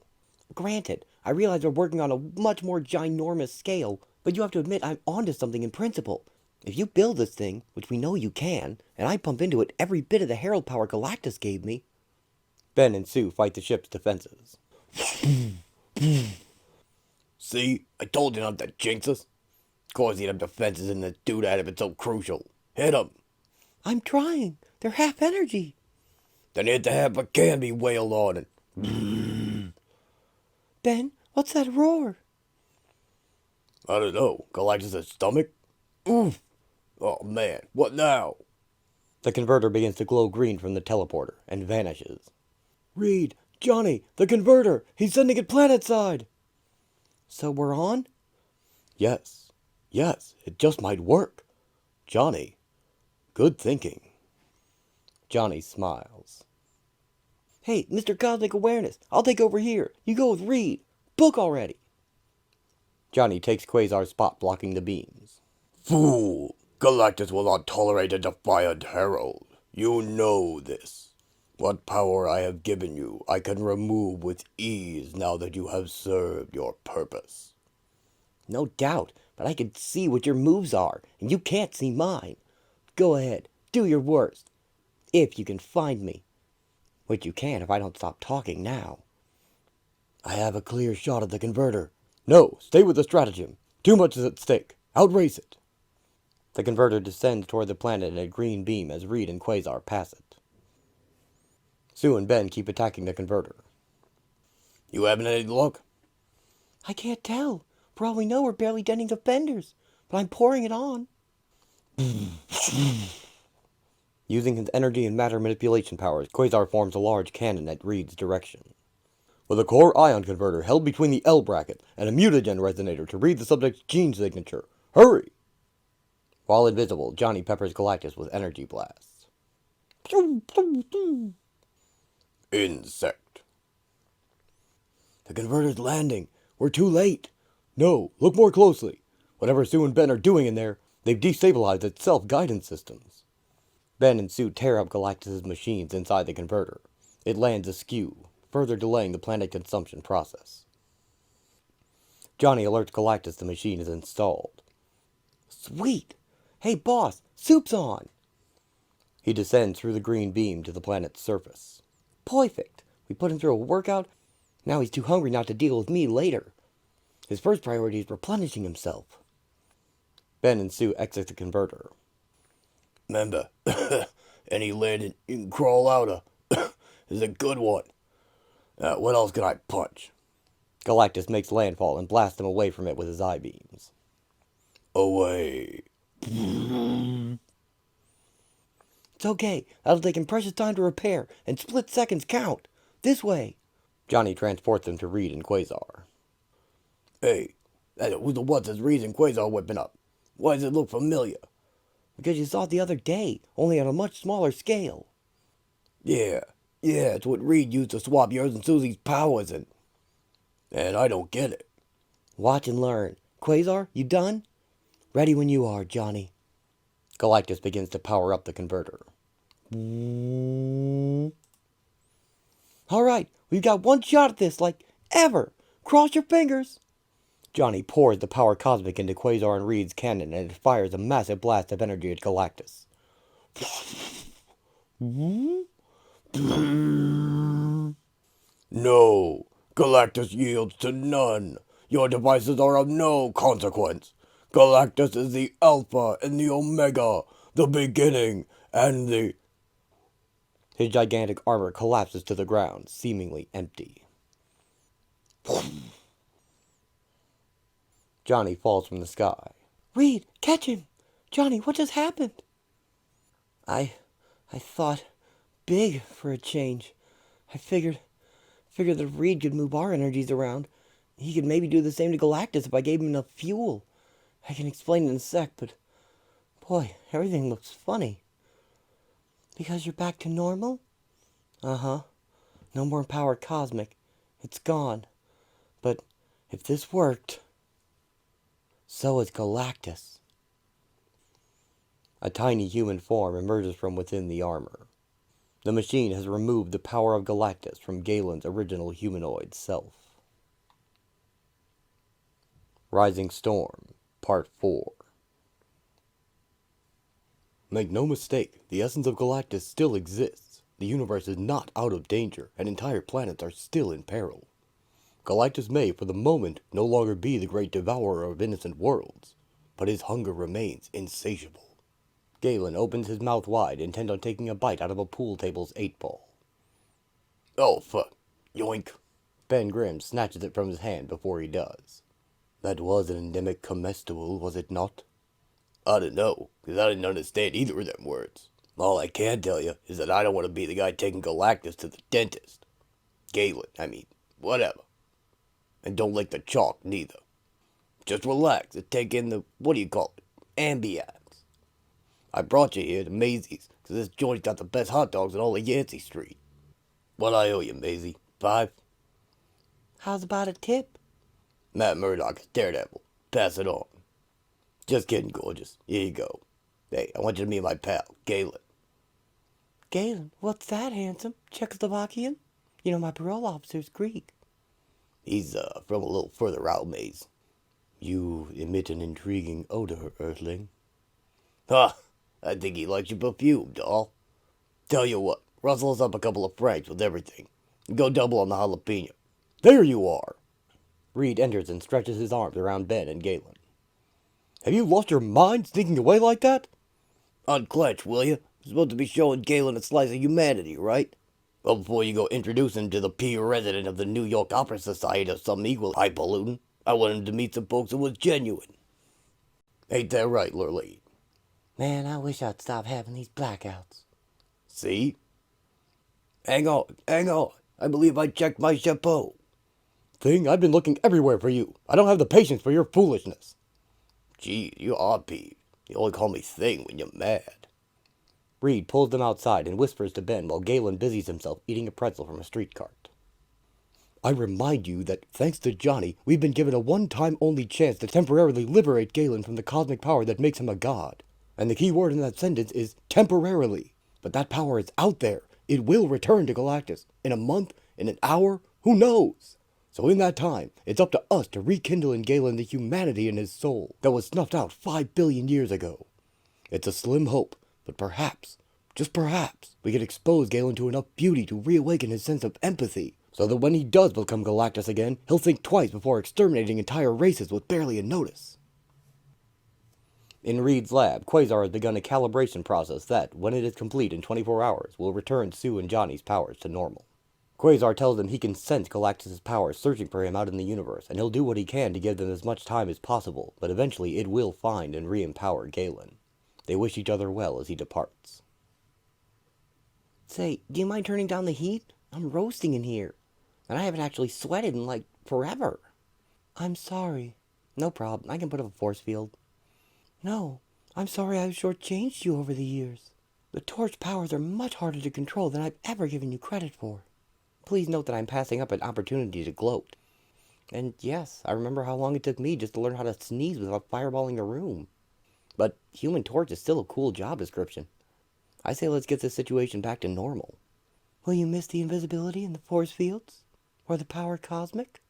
Granted, I realize we're working on a much more ginormous scale, but you have to admit I'm onto something in principle. If you build this thing, which we know you can, and I pump into it every bit of the Herald power Galactus gave me... Ben and Sue fight the ship's defenses. See? I told you not to jinx us. Of course he'd have defenses in this doodad if it's so crucial. Hit him. I'm trying. They're half energy. Then hit the half a can be wailed on it. Ben, what's that roar? I don't know. Galactus' stomach? Oof. Oh man, what now? The converter begins to glow green from the teleporter and vanishes. Reed, Johnny, the converter! He's sending it planetside! So we're on? Yes, it just might work. Johnny, good thinking. Johnny smiles. Hey, Mr. Cosmic Awareness, I'll take over here. You go with Reed. Book already. Johnny takes Quasar's spot, blocking the beams. Fool! Galactus will not tolerate a defiant herald. You know this. What power I have given you, I can remove with ease now that you have served your purpose. No doubt, but I can see what your moves are, and you can't see mine. Go ahead, do your worst. If you can find me. Which you can if I don't stop talking now. I have a clear shot at the converter. No, stay with the stratagem. Too much is at stake. Outrace it. The converter descends toward the planet in a green beam as Reed and Quasar pass it. Sue and Ben keep attacking the converter. You having any luck? I can't tell. For all we know, we're barely denting the fenders. But I'm pouring it on. Using his energy and matter manipulation powers, Quasar forms a large cannon at Reed's direction. With a core ion converter held between the L bracket and a mutagen resonator to read the subject's gene signature. Hurry! While invisible, Johnny peppers Galactus with energy blasts. Insect. The converter's landing. We're too late. No, look more closely. Whatever Sue and Ben are doing in there, they've destabilized its self-guidance systems. Ben and Sue tear up Galactus' machines inside the converter. It lands askew, further delaying the planet consumption process. Johnny alerts Galactus the machine is installed. Sweet! Hey, boss, soup's on! He descends through the green beam to the planet's surface. Perfect. We put him through a workout. Now he's too hungry not to deal with me later. His first priority is replenishing himself. Ben and Sue exit the converter. Remember, any land you can crawl out of is a good one. What else can I punch? Galactus makes landfall and blasts them away from it with his eye beams. Away. It's okay. That'll take him precious time to repair, and split seconds count. This way. Johnny transports them to Reed and Quasar. Hey, what's this Reed and Quasar whipping up? Why does it look familiar? Because you saw it the other day, only on a much smaller scale. Yeah, it's what Reed used to swap yours and Susie's powers in. And I don't get it. Watch and learn. Quasar, you done? Ready when you are, Johnny. Galactus begins to power up the converter. All right, we've got one shot at this, like ever. Cross your fingers. Johnny pours the power cosmic into Quasar and Reed's cannon, and it fires a massive blast of energy at Galactus. No, Galactus yields to none. Your devices are of no consequence. Galactus is the Alpha and the Omega, the beginning and the... His gigantic armor collapses to the ground, seemingly empty. Johnny falls from the sky. Reed, catch him. Johnny, what just happened? I thought big for a change. I figured that if Reed could move our energies around, he could maybe do the same to Galactus if I gave him enough fuel. I can explain it in a sec, but boy, everything looks funny. Because you're back to normal? Uh-huh. No more power cosmic. It's gone. But if this worked, so is Galactus. A tiny human form emerges from within the armor. The machine has removed the power of Galactus from Galen's original humanoid self. Rising Storm, Part 4. Make no mistake, the essence of Galactus still exists. The universe is not out of danger, and entire planets are still in peril. Galactus may, for the moment, no longer be the great devourer of innocent worlds, but his hunger remains insatiable. Galen opens his mouth wide, intent on taking a bite out of a pool table's 8-ball. Oh, fuck. Yoink. Ben Grimm snatches it from his hand before he does. That was an endemic comestible, was it not? I don't know, because I didn't understand either of them words. All I can tell you is that I don't want to be the guy taking Galactus to the dentist. Galen, whatever. And don't lick the chalk, neither. Just relax and take in the, ambiance. I brought you here to Maisie's, because this joint's got the best hot dogs in all of Yancey Street. What I owe you, Maisie? 5? How's about a tip? Matt Murdock is Daredevil. Pass it on. Just kidding, gorgeous. Here you go. Hey, I want you to meet my pal, Galen. Galen, what's that, handsome? Czechoslovakian? You know, my parole officer's Greek. He's, from a little further out, Maze. You emit an intriguing odor, Earthling. Huh, I think he likes your perfume, doll. Tell you what, rustle us up a couple of francs with everything. And go double on the jalapeno. There you are! Reed enters and stretches his arms around Ben and Galen. Have you lost your mind sneaking away like that? Unclench, will you? You're supposed to be showing Galen a slice of humanity, right? Well, before you go introduce him to the peer resident of the New York Opera Society or some equal highfalutin, I want him to meet some folks who was genuine. Ain't that right, Lurleen? Man, I wish I'd stop having these blackouts. See? Hang on. I believe I checked my chapeau. Thing, I've been looking everywhere for you. I don't have the patience for your foolishness. Gee, you are peeved. You only call me Thing when you're mad. Reed pulls them outside and whispers to Ben while Galen busies himself eating a pretzel from a street cart. I remind you that, thanks to Johnny, we've been given a one-time only chance to temporarily liberate Galen from the cosmic power that makes him a god. And the key word in that sentence is temporarily. But that power is out there. It will return to Galactus. In a month, in an hour, who knows? So in that time, it's up to us to rekindle in Galen the humanity in his soul that was snuffed out 5 billion years ago. It's a slim hope, but perhaps, just perhaps, we could expose Galen to enough beauty to reawaken his sense of empathy, so that when he does become Galactus again, he'll think twice before exterminating entire races with barely a notice. In Reed's lab, Quasar has begun a calibration process that, when it is complete in 24 hours, will return Sue and Johnny's powers to normal. Quasar tells them he can sense Galactus' powers searching for him out in the universe, and he'll do what he can to give them as much time as possible, but eventually it will find and re-empower Galen. They wish each other well as he departs. Say, do you mind turning down the heat? I'm roasting in here, and I haven't actually sweated in, like, forever. I'm sorry. No problem, I can put up a force field. No, I'm sorry I've shortchanged you over the years. The torch powers are much harder to control than I've ever given you credit for. Please note that I'm passing up an opportunity to gloat. And yes, I remember how long it took me just to learn how to sneeze without fireballing the room. But Human Torch is still a cool job description. I say let's get this situation back to normal. Will you miss the invisibility in the force fields? Or the power cosmic?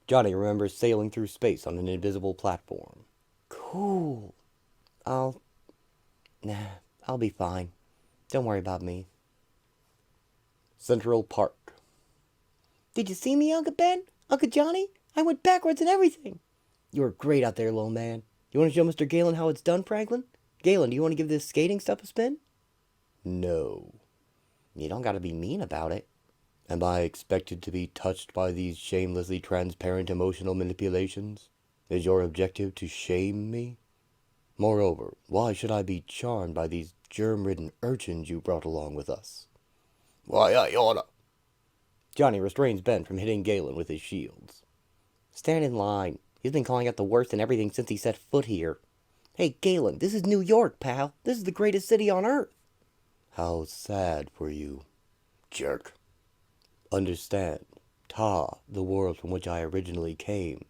Johnny remembers sailing through space on an invisible platform. Cool. I'll be fine. Don't worry about me. Central Park. Did you see me, Uncle Ben? Uncle Johnny? I went backwards and everything. You were great out there, little man. You want to show Mr. Galen how it's done, Franklin? Galen, do you want to give this skating stuff a spin? No. You don't gotta be mean about it. Am I expected to be touched by these shamelessly transparent emotional manipulations? Is your objective to shame me? Moreover, why should I be charmed by these germ-ridden urchins you brought along with us? Why, I oughta. Johnny restrains Ben from hitting Galen with his shields. Stand in line. He's been calling out the worst in everything since he set foot here. Hey, Galen, this is New York, pal. This is the greatest city on Earth. How sad for you, jerk. Understand, Ta, the world from which I originally came,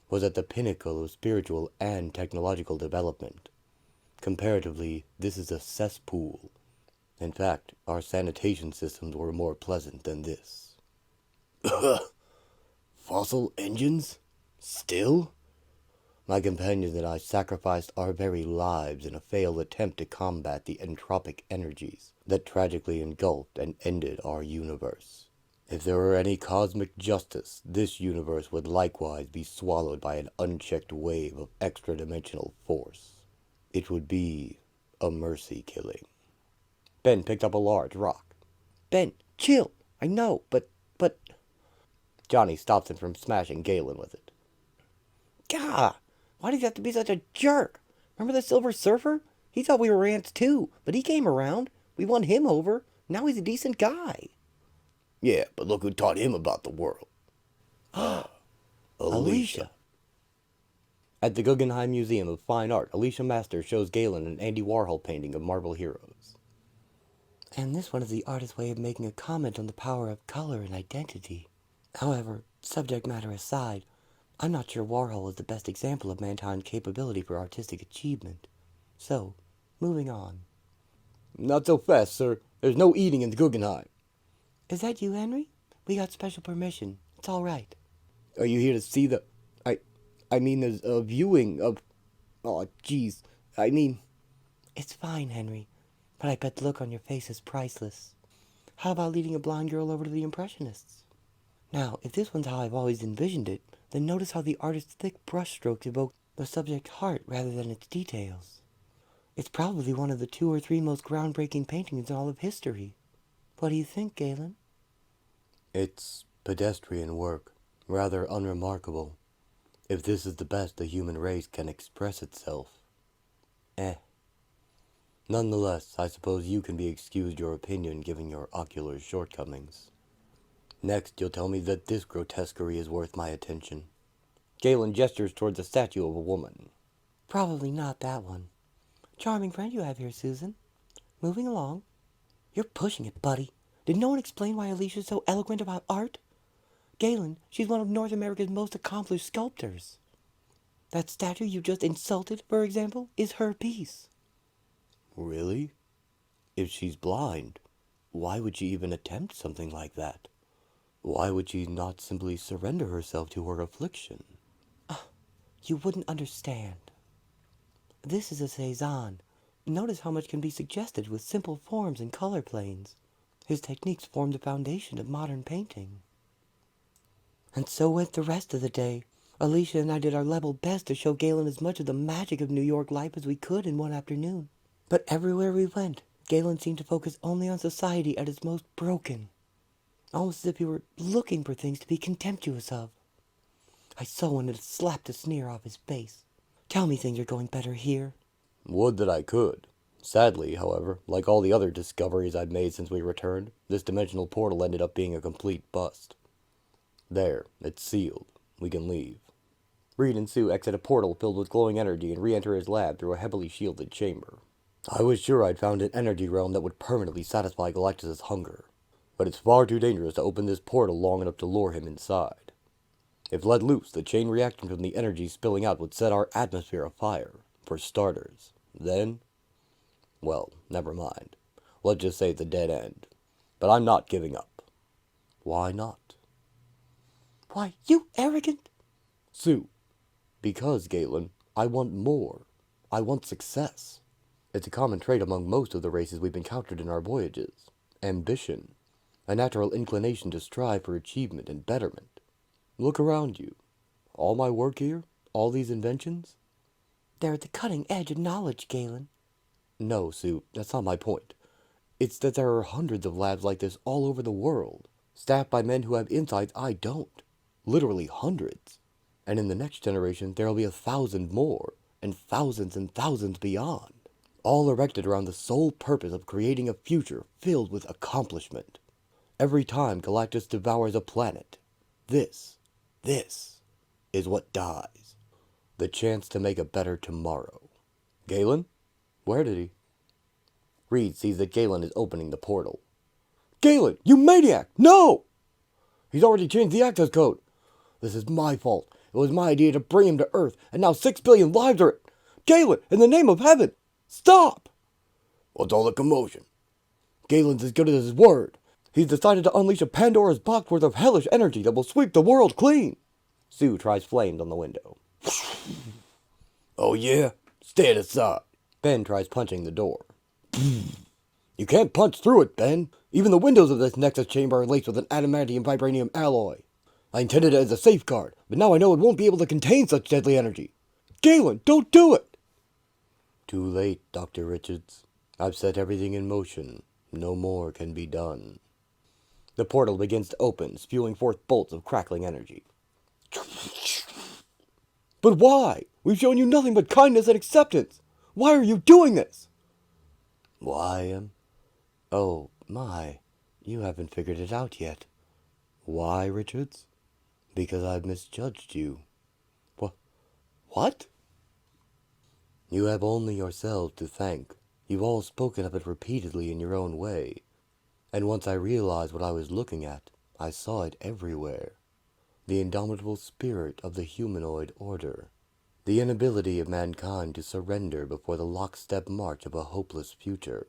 was at the pinnacle of spiritual and technological development. Comparatively, this is a cesspool. In fact, our sanitation systems were more pleasant than this. Fossil engines? Still? My companions and I sacrificed our very lives in a failed attempt to combat the entropic energies that tragically engulfed and ended our universe. If there were any cosmic justice, this universe would likewise be swallowed by an unchecked wave of extra-dimensional force. It would be a mercy killing. Ben picked up a large rock. Ben, chill. I know, but... Johnny stops him from smashing Galen with it. Gah! Why did you have to be such a jerk? Remember the Silver Surfer? He thought we were ants too, but he came around. We won him over. Now he's a decent guy. Yeah, but look who taught him about the world. Alicia. At the Guggenheim Museum of Fine Art, Alicia Masters shows Galen an Andy Warhol painting of Marvel heroes. And this one is the artist's way of making a comment on the power of color and identity. However, subject matter aside, I'm not sure Warhol is the best example of mankind's capability for artistic achievement. So, moving on. Not so fast, sir. There's no eating in the Guggenheim. Is that you, Henry? We got special permission. It's all right. Are you here to see the... I mean, there's a viewing of... Oh, jeez. I mean... It's fine, Henry. But I bet the look on your face is priceless. How about leading a blind girl over to the Impressionists? Now, if this one's how I've always envisioned it, then notice how the artist's thick brushstrokes evoke the subject's heart rather than its details. It's probably one of the 2 or 3 most groundbreaking paintings in all of history. What do you think, Galen? It's pedestrian work, rather unremarkable. If this is the best the human race can express itself. Nonetheless, I suppose you can be excused your opinion given your ocular shortcomings. Next, you'll tell me that this grotesquerie is worth my attention. Galen gestures towards a statue of a woman. Probably not that one. Charming friend you have here, Susan. Moving along. You're pushing it, buddy. Did no one explain why Alicia's so eloquent about art? Galen, she's one of North America's most accomplished sculptors. That statue you just insulted, for example, is her piece. Really? If she's blind, why would she even attempt something like that? Why would she not simply surrender herself to her affliction? You wouldn't understand. This is a Cézanne, Notice how much can be suggested with simple forms and color planes. His techniques form the foundation of modern painting. And so went the rest of the day. Alicia and I did our level best to show Galen as much of the magic of New York life as we could in one afternoon. But everywhere we went, Galen seemed to focus only on society at its most broken. Almost as if he were looking for things to be contemptuous of. I so wanted to slap the sneer off his face. Tell me things are going better here. Would that I could. Sadly, however, like all the other discoveries I've made since we returned, this dimensional portal ended up being a complete bust. There, it's sealed. We can leave. Reed and Sue exit a portal filled with glowing energy and re-enter his lab through a heavily shielded chamber. I was sure I'd found an energy realm that would permanently satisfy Galactus' hunger, but it's far too dangerous to open this portal long enough to lure him inside. If let loose, the chain reaction from the energy spilling out would set our atmosphere afire, for starters. Then, well, never mind. Let's just say it's a dead end. But I'm not giving up. Why not? Why, you arrogant... Sue. Because, Galen, I want more. I want success. It's a common trait among most of the races we've encountered in our voyages. Ambition. A natural inclination to strive for achievement and betterment. Look around you. All my work here? All these inventions? They're at the cutting edge of knowledge, Galen. No, Sue, that's not my point. It's that there are hundreds of labs like this all over the world, staffed by men who have insights I don't. Literally hundreds. And in the next generation, there'll be 1,000 more, and thousands beyond. All erected around the sole purpose of creating a future filled with accomplishment. Every time Galactus devours a planet, this is what dies. The chance to make a better tomorrow. Galen? Where did he? Reed sees that Galen is opening the portal. Galen, you maniac! No! He's already changed the access code. This is my fault. It was my idea to bring him to Earth, and now 6 billion lives are... Galen, in the name of heaven, stop! What's all the commotion? Galen's as good as his word. He's decided to unleash a Pandora's box worth of hellish energy that will sweep the world clean. Sue tries flames on the window. Oh yeah? Stand aside. Ben tries punching the door. You can't punch through it, Ben. Even the windows of this Nexus chamber are laced with an adamantium vibranium alloy. I intended it as a safeguard, but now I know it won't be able to contain such deadly energy. Galen, don't do it! Too late, Dr. Richards. I've set everything in motion. No more can be done. The portal begins to open, spewing forth bolts of crackling energy. But why? We've shown you nothing but kindness and acceptance. Why are you doing this? Why, oh, my. You haven't figured it out yet. Why, Richards? Because I've misjudged you. What? You have only yourselves to thank. You've all spoken of it repeatedly in your own way. And once I realized what I was looking at, I saw it everywhere. The indomitable spirit of the humanoid order. The inability of mankind to surrender before the lockstep march of a hopeless future.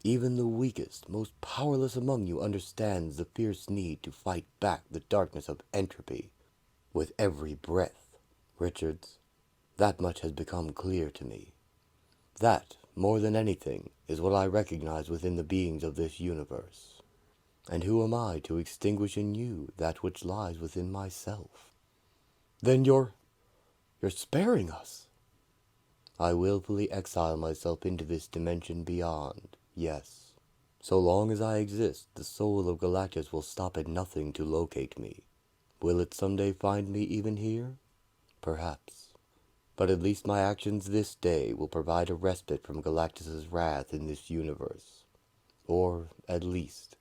Even the weakest, most powerless among you understands the fierce need to fight back the darkness of entropy. With every breath, Richards, that much has become clear to me. That, more than anything, is what I recognize within the beings of this universe. And who am I to extinguish in you that which lies within myself? Then you're sparing us. I willfully exile myself into this dimension beyond, yes. So long as I exist, the soul of Galactus will stop at nothing to locate me. Will it someday find me even here? Perhaps. But at least my actions this day will provide a respite from Galactus's wrath in this universe. Or, at least,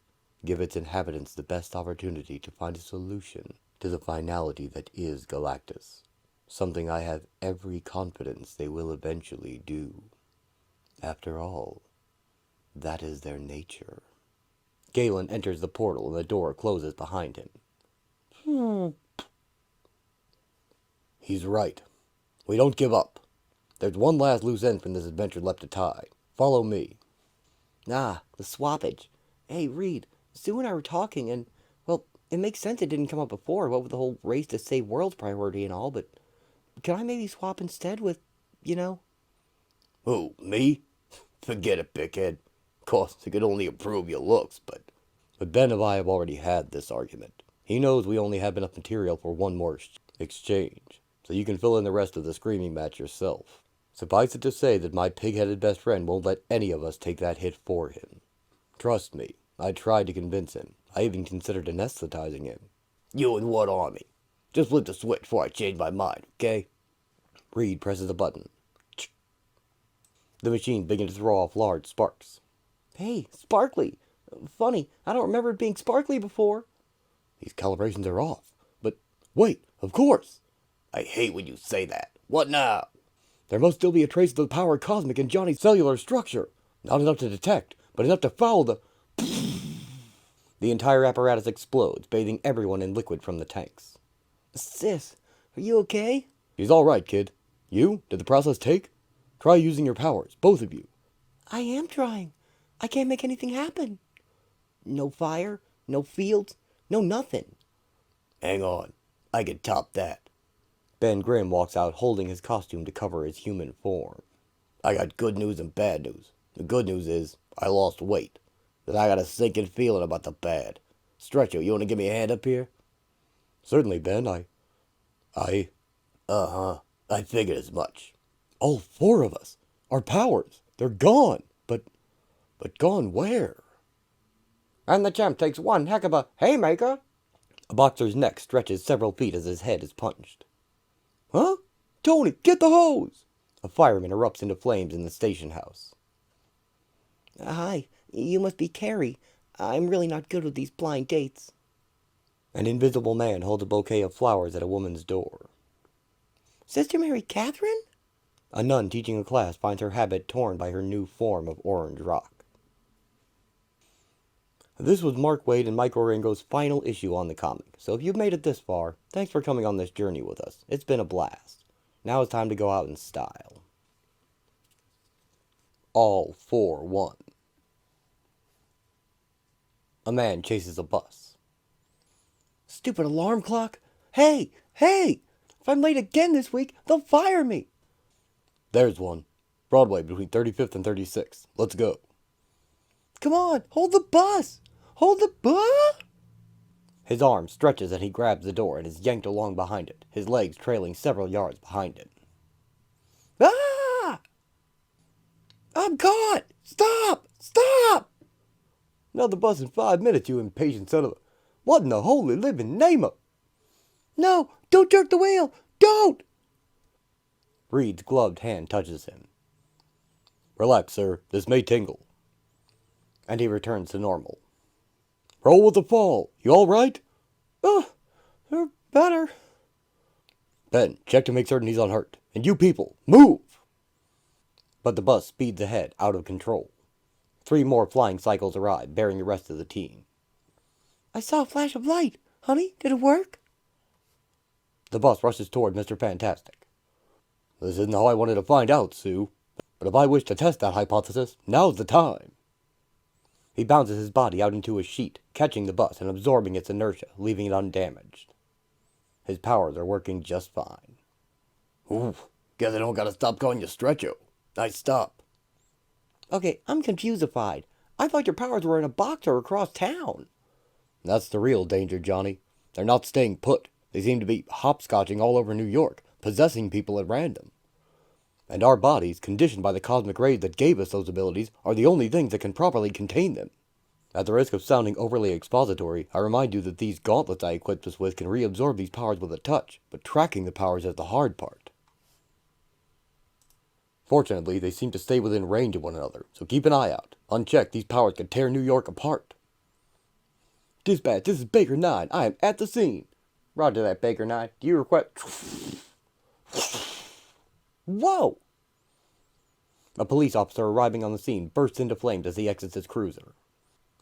give its inhabitants the best opportunity to find a solution to the finality that is Galactus. Something I have every confidence they will eventually do. After all, that is their nature. Galen enters the portal and the door closes behind him. He's right. We don't give up. There's one last loose end from this adventure left to tie. Follow me. Ah, the swappage. Hey, Reed, Sue and I were talking and, well, it makes sense it didn't come up before, what with the whole race to save world's priority and all, but can I maybe swap instead with, Who, me? Forget it, Bighead. Of course, it could only improve your looks, but... But Ben and I have already had this argument. He knows we only have enough material for one more exchange, so you can fill in the rest of the screaming match yourself. Suffice it to say that my pig-headed best friend won't let any of us take that hit for him. Trust me, I tried to convince him. I even considered anesthetizing him. You and what army? Just flip the switch before I change my mind, okay? Reed presses a button. The machine begins to throw off large sparks. Hey, sparkly. Funny, I don't remember it being sparkly before. These calibrations are off. But wait, of course! I hate when you say that. What now? There must still be a trace of the power cosmic in Johnny's cellular structure. Not enough to detect, but enough to foul the... The entire apparatus explodes, bathing everyone in liquid from the tanks. Sis, are you okay? He's all right, kid. You? Did the process take? Try using your powers, both of you. I am trying. I can't make anything happen. No fire, no fields, no nothing. Hang on. I can top that. Ben Grimm walks out holding his costume to cover his human form. I got good news and bad news. The good news is I lost weight. But I got a sinking feeling about the bad. Stretcho, you want to give me a hand up here? Certainly, Ben, Uh-huh. I figured as much. All four of us. Our powers. They're gone. But gone where? And the champ takes one heck of a haymaker. A boxer's neck stretches several feet as his head is punched. Huh? Tony, get the hose! A fireman erupts into flames in the station house. Hi, you must be Carrie. I'm really not good with these blind dates. An invisible man holds a bouquet of flowers at a woman's door. Sister Mary Catherine? A nun teaching a class finds her habit torn by her new form of orange rock. This was Mark Waid and Mike Weiringo's final issue on the comic, so if you've made it this far, thanks for coming on this journey with us. It's been a blast. Now it's time to go out in style. All for one. A man chases a bus. Stupid alarm clock. Hey! If I'm late again this week, they'll fire me. There's one. Broadway between 35th and 36th. Let's go. Come on, hold the bus! Hold the bus! His arm stretches and he grabs the door and is yanked along behind it, his legs trailing several yards behind it. Ah! I'm caught! Stop! Stop! Another bus in 5 minutes, you impatient son of a... What in the holy living name of... No! Don't jerk the wheel! Don't! Reed's gloved hand touches him. Relax, sir. This may tingle. And he returns to normal. Roll with the fall. You all right? They're better. Ben, check to make certain he's unhurt. And you people, move! But the bus speeds ahead, out of control. 3 more flying cycles arrive, bearing the rest of the team. I saw a flash of light. Honey, did it work? The bus rushes toward Mr. Fantastic. This isn't how I wanted to find out, Sue. But if I wish to test that hypothesis, now's the time. He bounces his body out into a sheet, catching the bus and absorbing its inertia, leaving it undamaged. His powers are working just fine. Oof. Guess I don't gotta stop calling you Stretcho. Nice stop. Okay, I'm confusified. I thought your powers were in a box or across town. That's the real danger, Johnny. They're not staying put. They seem to be hopscotching all over New York, possessing people at random. And our bodies, conditioned by the cosmic rays that gave us those abilities, are the only things that can properly contain them. At the risk of sounding overly expository, I remind you that these gauntlets I equipped us with can reabsorb these powers with a touch, but tracking the powers is the hard part. Fortunately, they seem to stay within range of one another, so keep an eye out. Unchecked, these powers could tear New York apart. Dispatch, this is Baker 9. I am at the scene. Roger that, Baker 9. Do you request... Whoa! A police officer arriving on the scene bursts into flames as he exits his cruiser.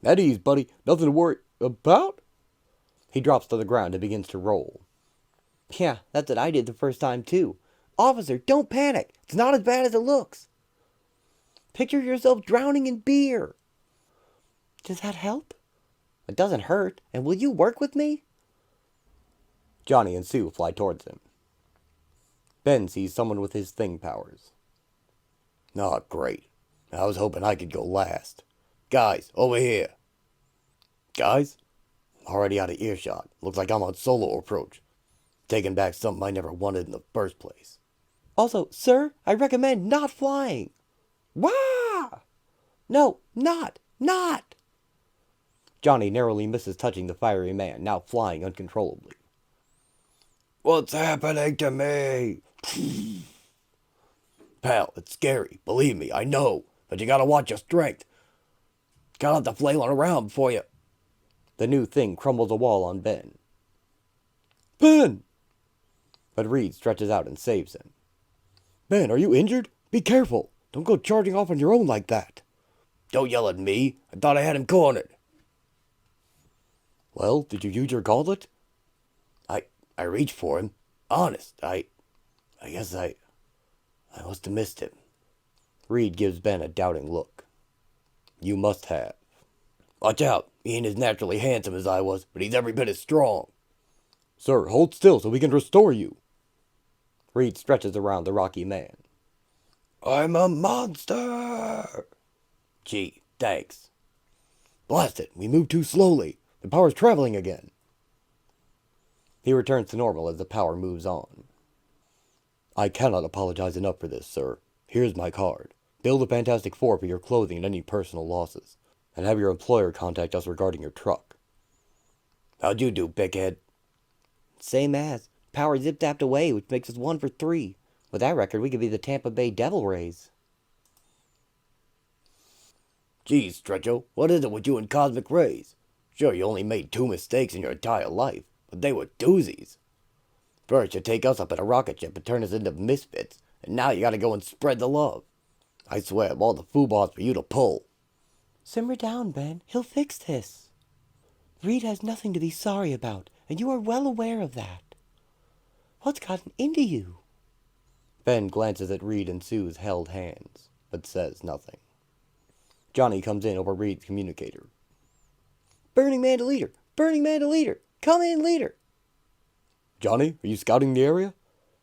At ease, buddy. Nothing to worry about? He drops to the ground and begins to roll. Yeah, that's what I did the first time, too. Officer, don't panic. It's not as bad as it looks. Picture yourself drowning in beer. Does that help? It doesn't hurt. And will you work with me? Johnny and Sue fly towards him. Ben sees someone with his thing powers. Oh, great. I was hoping I could go last. Guys, over here. Guys? Already out of earshot. Looks like I'm on solo approach. Taking back something I never wanted in the first place. Also, sir, I recommend not flying. Wah! No, not. Johnny narrowly misses touching the fiery man, now flying uncontrollably. What's happening to me? Pal, it's scary. Believe me, I know. But you gotta watch your strength. Gotta have the flailing around before you... The new thing crumbles a wall on Ben. Ben! But Reed stretches out and saves him. Ben, are you injured? Be careful. Don't go charging off on your own like that. Don't yell at me. I thought I had him cornered. Well, did you use your gauntlet? I reached for him. Honest, I guess I must have missed him. Reed gives Ben a doubting look. You must have. Watch out. He ain't as naturally handsome as I was, but he's every bit as strong. Sir, hold still so we can restore you. Reed stretches around the rocky man. I'm a monster! Gee, thanks. Blast it, we moved too slowly. The power's traveling again. He returns to normal as the power moves on. I cannot apologize enough for this, sir. Here's my card. Bill the Fantastic Four for your clothing and any personal losses. And have your employer contact us regarding your truck. How'd you do, Bickhead? Same as. Power zip-zapped away, which makes us 1 for 3. With that record, we could be the Tampa Bay Devil Rays. Geez, Stretcho, what is it with you and cosmic rays? Sure, you only made 2 mistakes in your entire life, but they were doozies. First, you take us up in a rocket ship and turn us into misfits, and now you gotta go and spread the love. I swear, of all the foobahs for you to pull. Simmer down, Ben. He'll fix this. Reed has nothing to be sorry about, and you are well aware of that. What's gotten into you? Ben glances at Reed and Sue's held hands, but says nothing. Johnny comes in over Reed's communicator. Burning man to leader! Burning man to leader! Come in, leader! Johnny, are you scouting the area?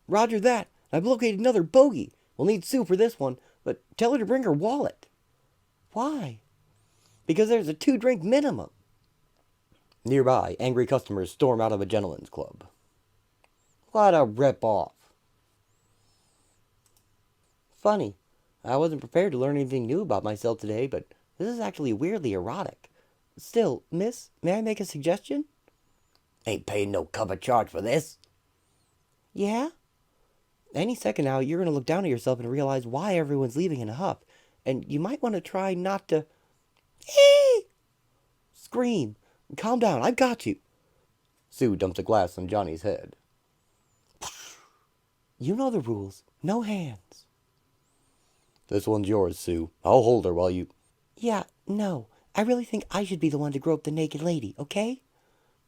Roger that. I've located another bogey. We'll need Sue for this one, but tell her to bring her wallet. Why? Because there's a 2-drink minimum. Nearby, angry customers storm out of a gentleman's club. What a rip-off. Funny. I wasn't prepared to learn anything new about myself today, but this is actually weirdly erotic. Still, miss, may I make a suggestion? Ain't paying no cover charge for this. Yeah? Any second now, you're going to look down at yourself and realize why everyone's leaving in a huff. And you might want to try not to... Scream. Calm down, I've got you. Sue dumps a glass on Johnny's head. You know the rules. No hands. This one's yours, Sue. I'll hold her while you... Yeah, no. I really think I should be the one to grope the naked lady, okay?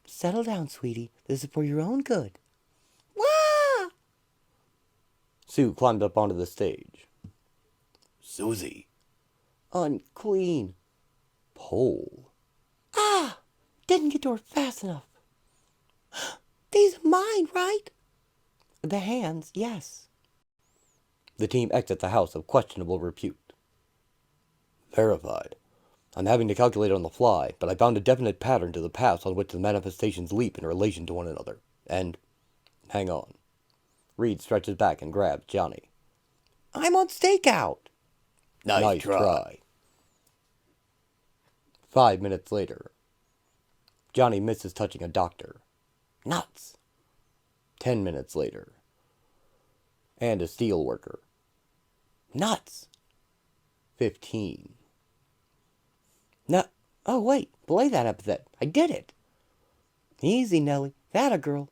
Settle down, sweetie. This is for your own good. Wah! Sue climbed up onto the stage. Susie. Unclean. Pole. Ah! Didn't get to her fast enough. These are mine, right? The hands, yes. The team exits a house of questionable repute. Verified. I'm having to calculate on the fly, but I found a definite pattern to the paths on which the manifestations leap in relation to one another. And... hang on. Reed stretches back and grabs Johnny. I'm on stakeout. Nice try. 5 minutes later. Johnny misses touching a doctor. Nuts. 10 minutes later. And a steel worker. Nuts. 15. No. Oh, wait. Belay that epithet. I did it. Easy, Nellie. That a girl.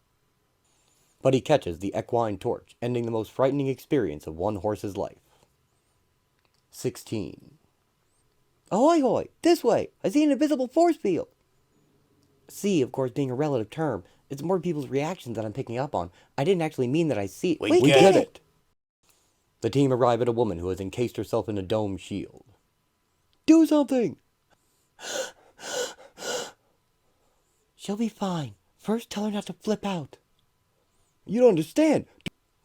But he catches the equine torch, ending the most frightening experience of one horse's life. 16. Ahoy, hoy. This way. I see an invisible force field. See, of course, being a relative term, it's more people's reactions that I'm picking up on. I didn't actually mean that I see... We get it! The team arrive at a woman who has encased herself in a dome shield. Do something! She'll be fine. First, tell her not to flip out. You don't understand.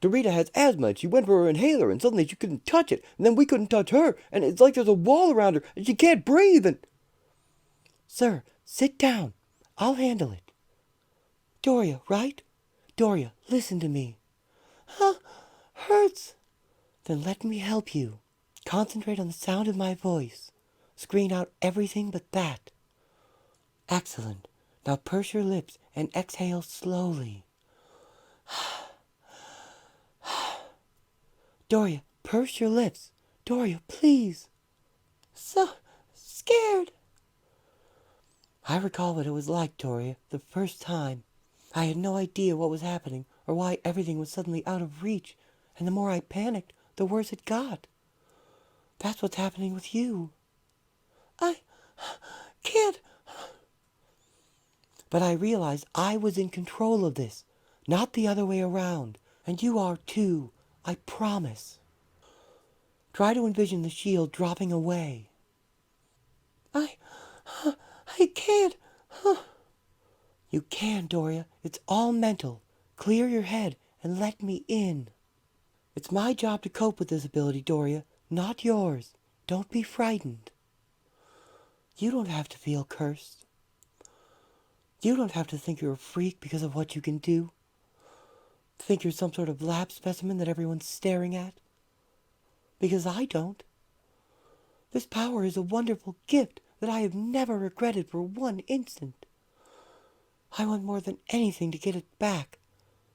Dorita has asthma and she went for her inhaler and suddenly she couldn't touch it. And then we couldn't touch her. And it's like there's a wall around her and she can't breathe and... Sir, sit down. I'll handle it. Doria, right? Doria, listen to me. Huh? Hurts. Then let me help you. Concentrate on the sound of my voice. Screen out everything but that. Excellent. Now purse your lips and exhale slowly. Doria, purse your lips. Doria, please. So scared. I recall what it was like, Doria, the first time. I had no idea what was happening or why everything was suddenly out of reach, and the more I panicked, the worse it got. That's what's happening with you. I can't. But I realized I was in control of this, not the other way around, and you are too, I promise. Try to envision the shield dropping away. I can't. You can, Doria. It's all mental. Clear your head and let me in. It's my job to cope with this ability, Doria, not yours. Don't be frightened. You don't have to feel cursed. You don't have to think you're a freak because of what you can do. Think you're some sort of lab specimen that everyone's staring at. Because I don't. This power is a wonderful gift that I have never regretted for one instant. I want more than anything to get it back,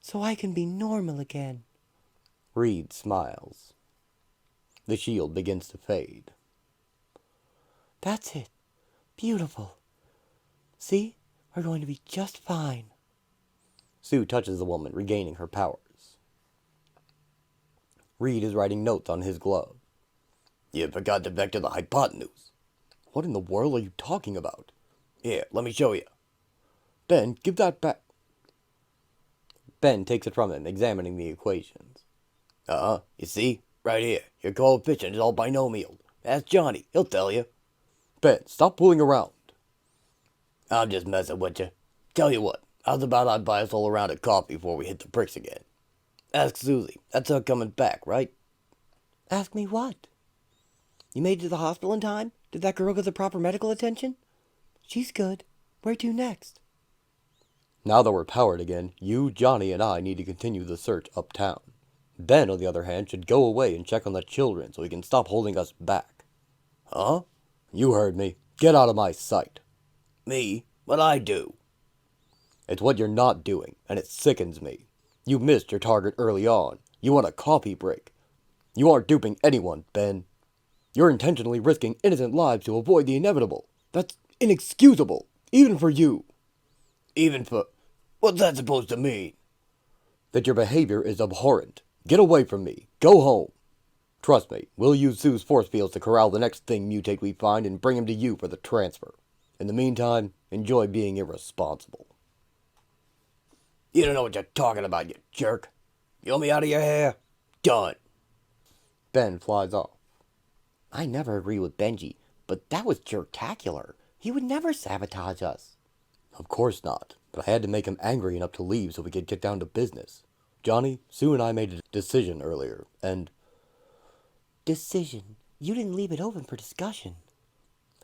so I can be normal again. Reed smiles. The shield begins to fade. That's it. Beautiful. See? We're going to be just fine. Sue touches the woman, regaining her powers. Reed is writing notes on his glove. You forgot to vector the hypotenuse. What in the world are you talking about? Here, let me show you. Ben, give that back. Ben takes it from him, examining the equations. You see? Right here. Your coefficient is all binomial. Ask Johnny. He'll tell you. Ben, stop fooling around. I'm just messing with you. Tell you what. How's about I buy us all a round of coffee before we hit the bricks again? Ask Susie. That's her coming back, right? Ask me what? You made it to the hospital in time? Did that girl get the proper medical attention? She's good. Where to next? Now that we're powered again, you, Johnny, and I need to continue the search uptown. Ben, on the other hand, should go away and check on the children so he can stop holding us back. Huh? You heard me. Get out of my sight. Me? What'd I do? It's what you're not doing, and it sickens me. You missed your target early on. You want a coffee break. You aren't duping anyone, Ben. You're intentionally risking innocent lives to avoid the inevitable. That's inexcusable, even for you. Even for... What's that supposed to mean? That your behavior is abhorrent. Get away from me. Go home. Trust me, we'll use Sue's force fields to corral the next thing mutate we find and bring him to you for the transfer. In the meantime, enjoy being irresponsible. You don't know what you're talking about, you jerk. You want me out of your hair? Done. Ben flies off. I never agree with Benji, but that was jertacular. He would never sabotage us. Of course not, but I had to make him angry enough to leave so we could get down to business. Johnny, Sue and I made a decision earlier, and... Decision? You didn't leave it open for discussion.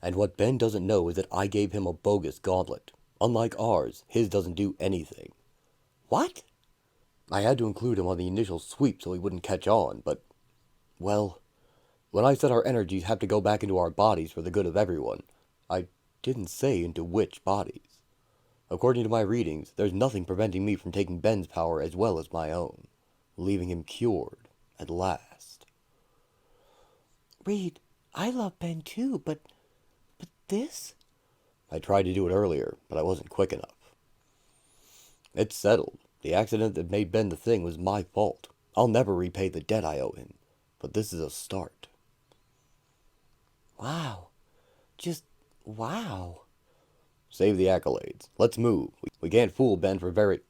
And what Ben doesn't know is that I gave him a bogus gauntlet. Unlike ours, his doesn't do anything. What? I had to include him on the initial sweep so he wouldn't catch on, but... Well, when I said our energies have to go back into our bodies for the good of everyone, I didn't say into which bodies. According to my readings, there's nothing preventing me from taking Ben's power as well as my own, leaving him cured at last. Reed, I love Ben too, but this? I tried to do it earlier, but I wasn't quick enough. It's settled. The accident that made Ben the Thing was my fault. I'll never repay the debt I owe him, but this is a start. Wow. Just wow. Save the accolades. Let's move. We can't fool Ben for very...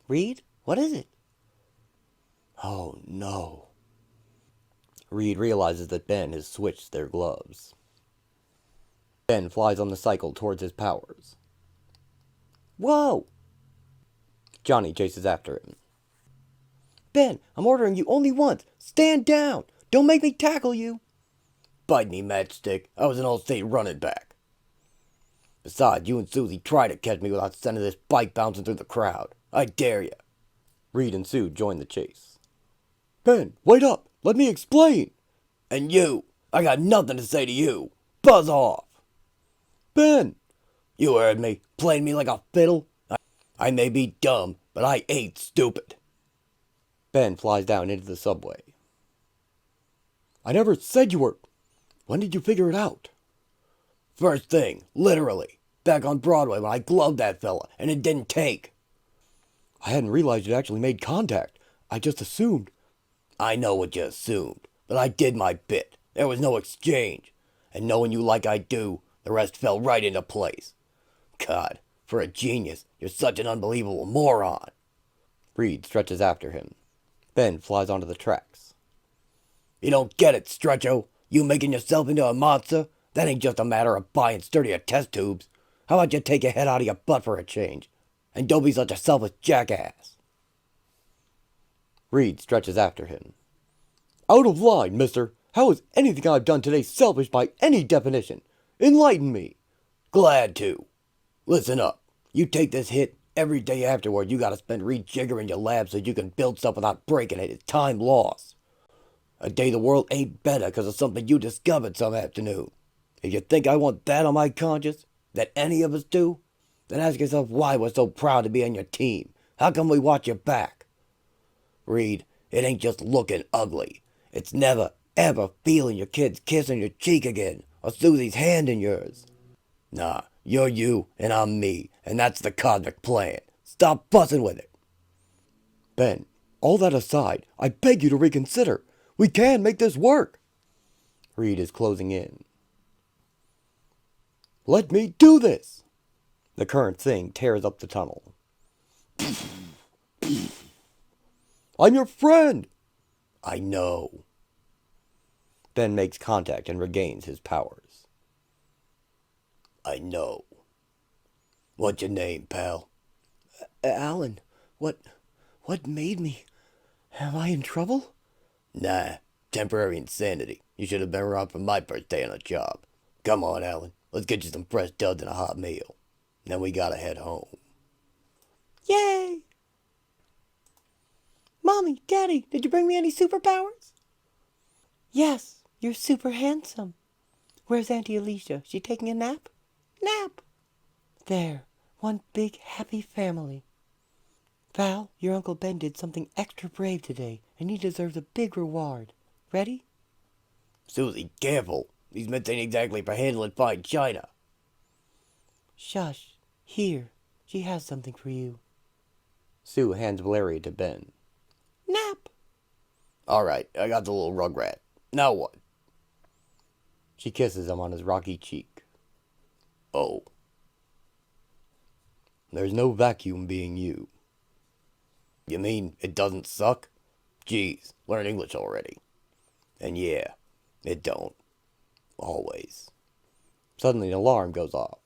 Reed, what is it? Oh, no. Reed realizes that Ben has switched their gloves. Ben flies on the cycle towards his powers. Whoa! Johnny chases after him. Ben, I'm ordering you only once. Stand down. Don't make me tackle you. Bite me, matchstick. I was an all-state running back. Besides, you and Susie tried to catch me without sending this bike bouncing through the crowd. I dare you. Reed and Sue join the chase. Ben, wait up! Let me explain! And you, I got nothing to say to you. Buzz off. Ben! You heard me, playing me like a fiddle. I may be dumb, but I ain't stupid. Ben flies down into the subway. I never said you were... When did you figure it out? First thing, literally. Back on Broadway when I gloved that fella, and it didn't take. I hadn't realized you'd actually made contact. I just assumed. I know what you assumed, but I did my bit. There was no exchange. And knowing you like I do, the rest fell right into place. God, for a genius, you're such an unbelievable moron. Reed stretches after him. Ben flies onto the tracks. You don't get it, Stretcho. You making yourself into a monster? That ain't just a matter of buying sturdier test tubes. How about you take your head out of your butt for a change? And don't be such a selfish jackass. Reed stretches after him. Out of line, mister. How is anything I've done today selfish by any definition? Enlighten me. Glad to. Listen up. You take this hit, every day afterward you gotta spend rejiggering your lab so you can build stuff without breaking it. It's time lost. A day the world ain't better because of something you discovered some afternoon. If you think I want that on my conscience, that any of us do, then ask yourself why we're so proud to be on your team. How come we watch your back? Reed, it ain't just looking ugly. It's never, ever feeling your kid's kiss on your cheek again, or Susie's hand in yours. Nah, you're you, and I'm me, and that's the cosmic plan. Stop fussing with it. Ben, all that aside, I beg you to reconsider. We can make this work. Reed is closing in. Let me do this. The current thing tears up the tunnel. I'm your friend. I know. Ben makes contact and regains his powers. I know. What's your name, pal? Alan, what made me? Am I in trouble? Nah, temporary insanity. You should have been around for my first day on the job. Come on, Alan. Let's get you some fresh duds and a hot meal. Then we gotta head home. Yay! Mommy, Daddy, did you bring me any superpowers? Yes, you're super handsome. Where's Auntie Alicia? She taking a nap? Nap! There, one big happy family. Val, your Uncle Ben did something extra brave today, and he deserves a big reward. Ready? Susie, careful. These mitts ain't exactly for handling fine china. Shush. Here, she has something for you. Sue hands Valeria to Ben. Nap! Alright, I got the little rugrat. Now what? She kisses him on his rocky cheek. Oh. There's no vacuum being you. You mean it doesn't suck? Geez, learn English already. And yeah, it don't. Always. Suddenly an alarm goes off.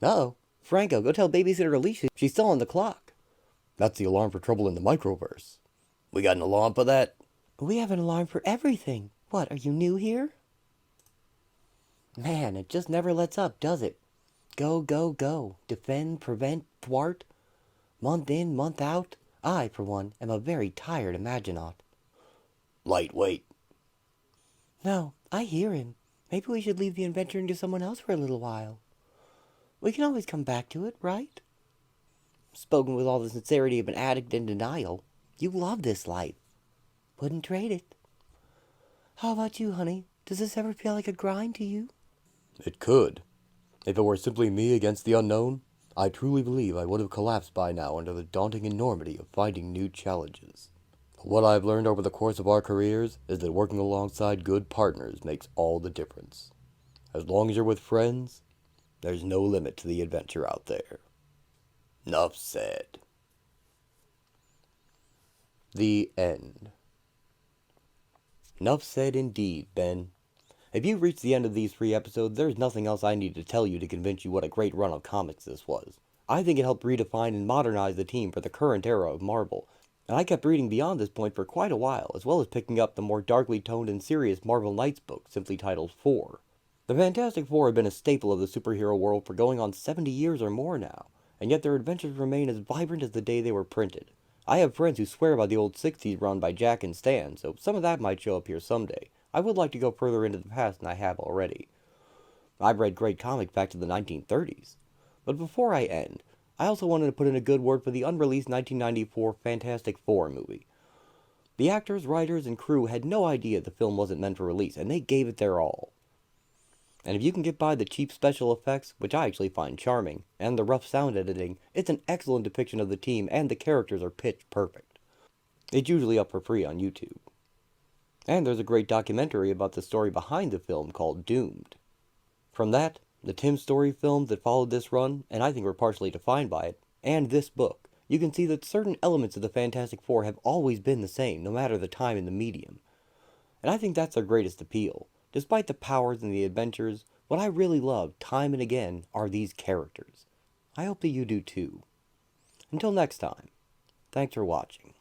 Uh-oh. Franco, go tell babysitter Alicia she's still on the clock. That's the alarm for trouble in the microverse. We got an alarm for that? We have an alarm for everything. What, are you new here? Man, it just never lets up, does it? Go, go, go. Defend, prevent, thwart. Month in, month out. I, for one, am a very tired Imaginaut. Lightweight. No, I hear him. Maybe we should leave the adventuring to someone else for a little while. We can always come back to it, right? Spoken with all the sincerity of an addict in denial. You love this life. Wouldn't trade it. How about you, honey? Does this ever feel like a grind to you? It could. If it were simply me against the unknown, I truly believe I would have collapsed by now under the daunting enormity of finding new challenges. But what I've learned over the course of our careers is that working alongside good partners makes all the difference. As long as you're with friends, there's no limit to the adventure out there. Nuff said. The end. Nuff said indeed, Ben. If you've reached the end of these 3 episodes, there's nothing else I need to tell you to convince you what a great run of comics this was. I think it helped redefine and modernize the team for the current era of Marvel, and I kept reading beyond this point for quite a while, as well as picking up the more darkly toned and serious Marvel Knights book, simply titled Four. The Fantastic Four have been a staple of the superhero world for going on 70 years or more now, and yet their adventures remain as vibrant as the day they were printed. I have friends who swear by the old 60s run by Jack and Stan, so some of that might show up here someday. I would like to go further into the past than I have already. I've read great comics back to the 1930s. But before I end, I also wanted to put in a good word for the unreleased 1994 Fantastic Four movie. The actors, writers, and crew had no idea the film wasn't meant for release, and they gave it their all. And if you can get by the cheap special effects, which I actually find charming, and the rough sound editing, it's an excellent depiction of the team, and the characters are pitch perfect. It's usually up for free on YouTube. And there's a great documentary about the story behind the film called Doomed. From that, the Tim Story films that followed this run, and I think were partially defined by it, and this book, you can see that certain elements of the Fantastic Four have always been the same, no matter the time and the medium. And I think that's their greatest appeal. Despite the powers and the adventures, what I really love, time and again, are these characters. I hope that you do too. Until next time, thanks for watching.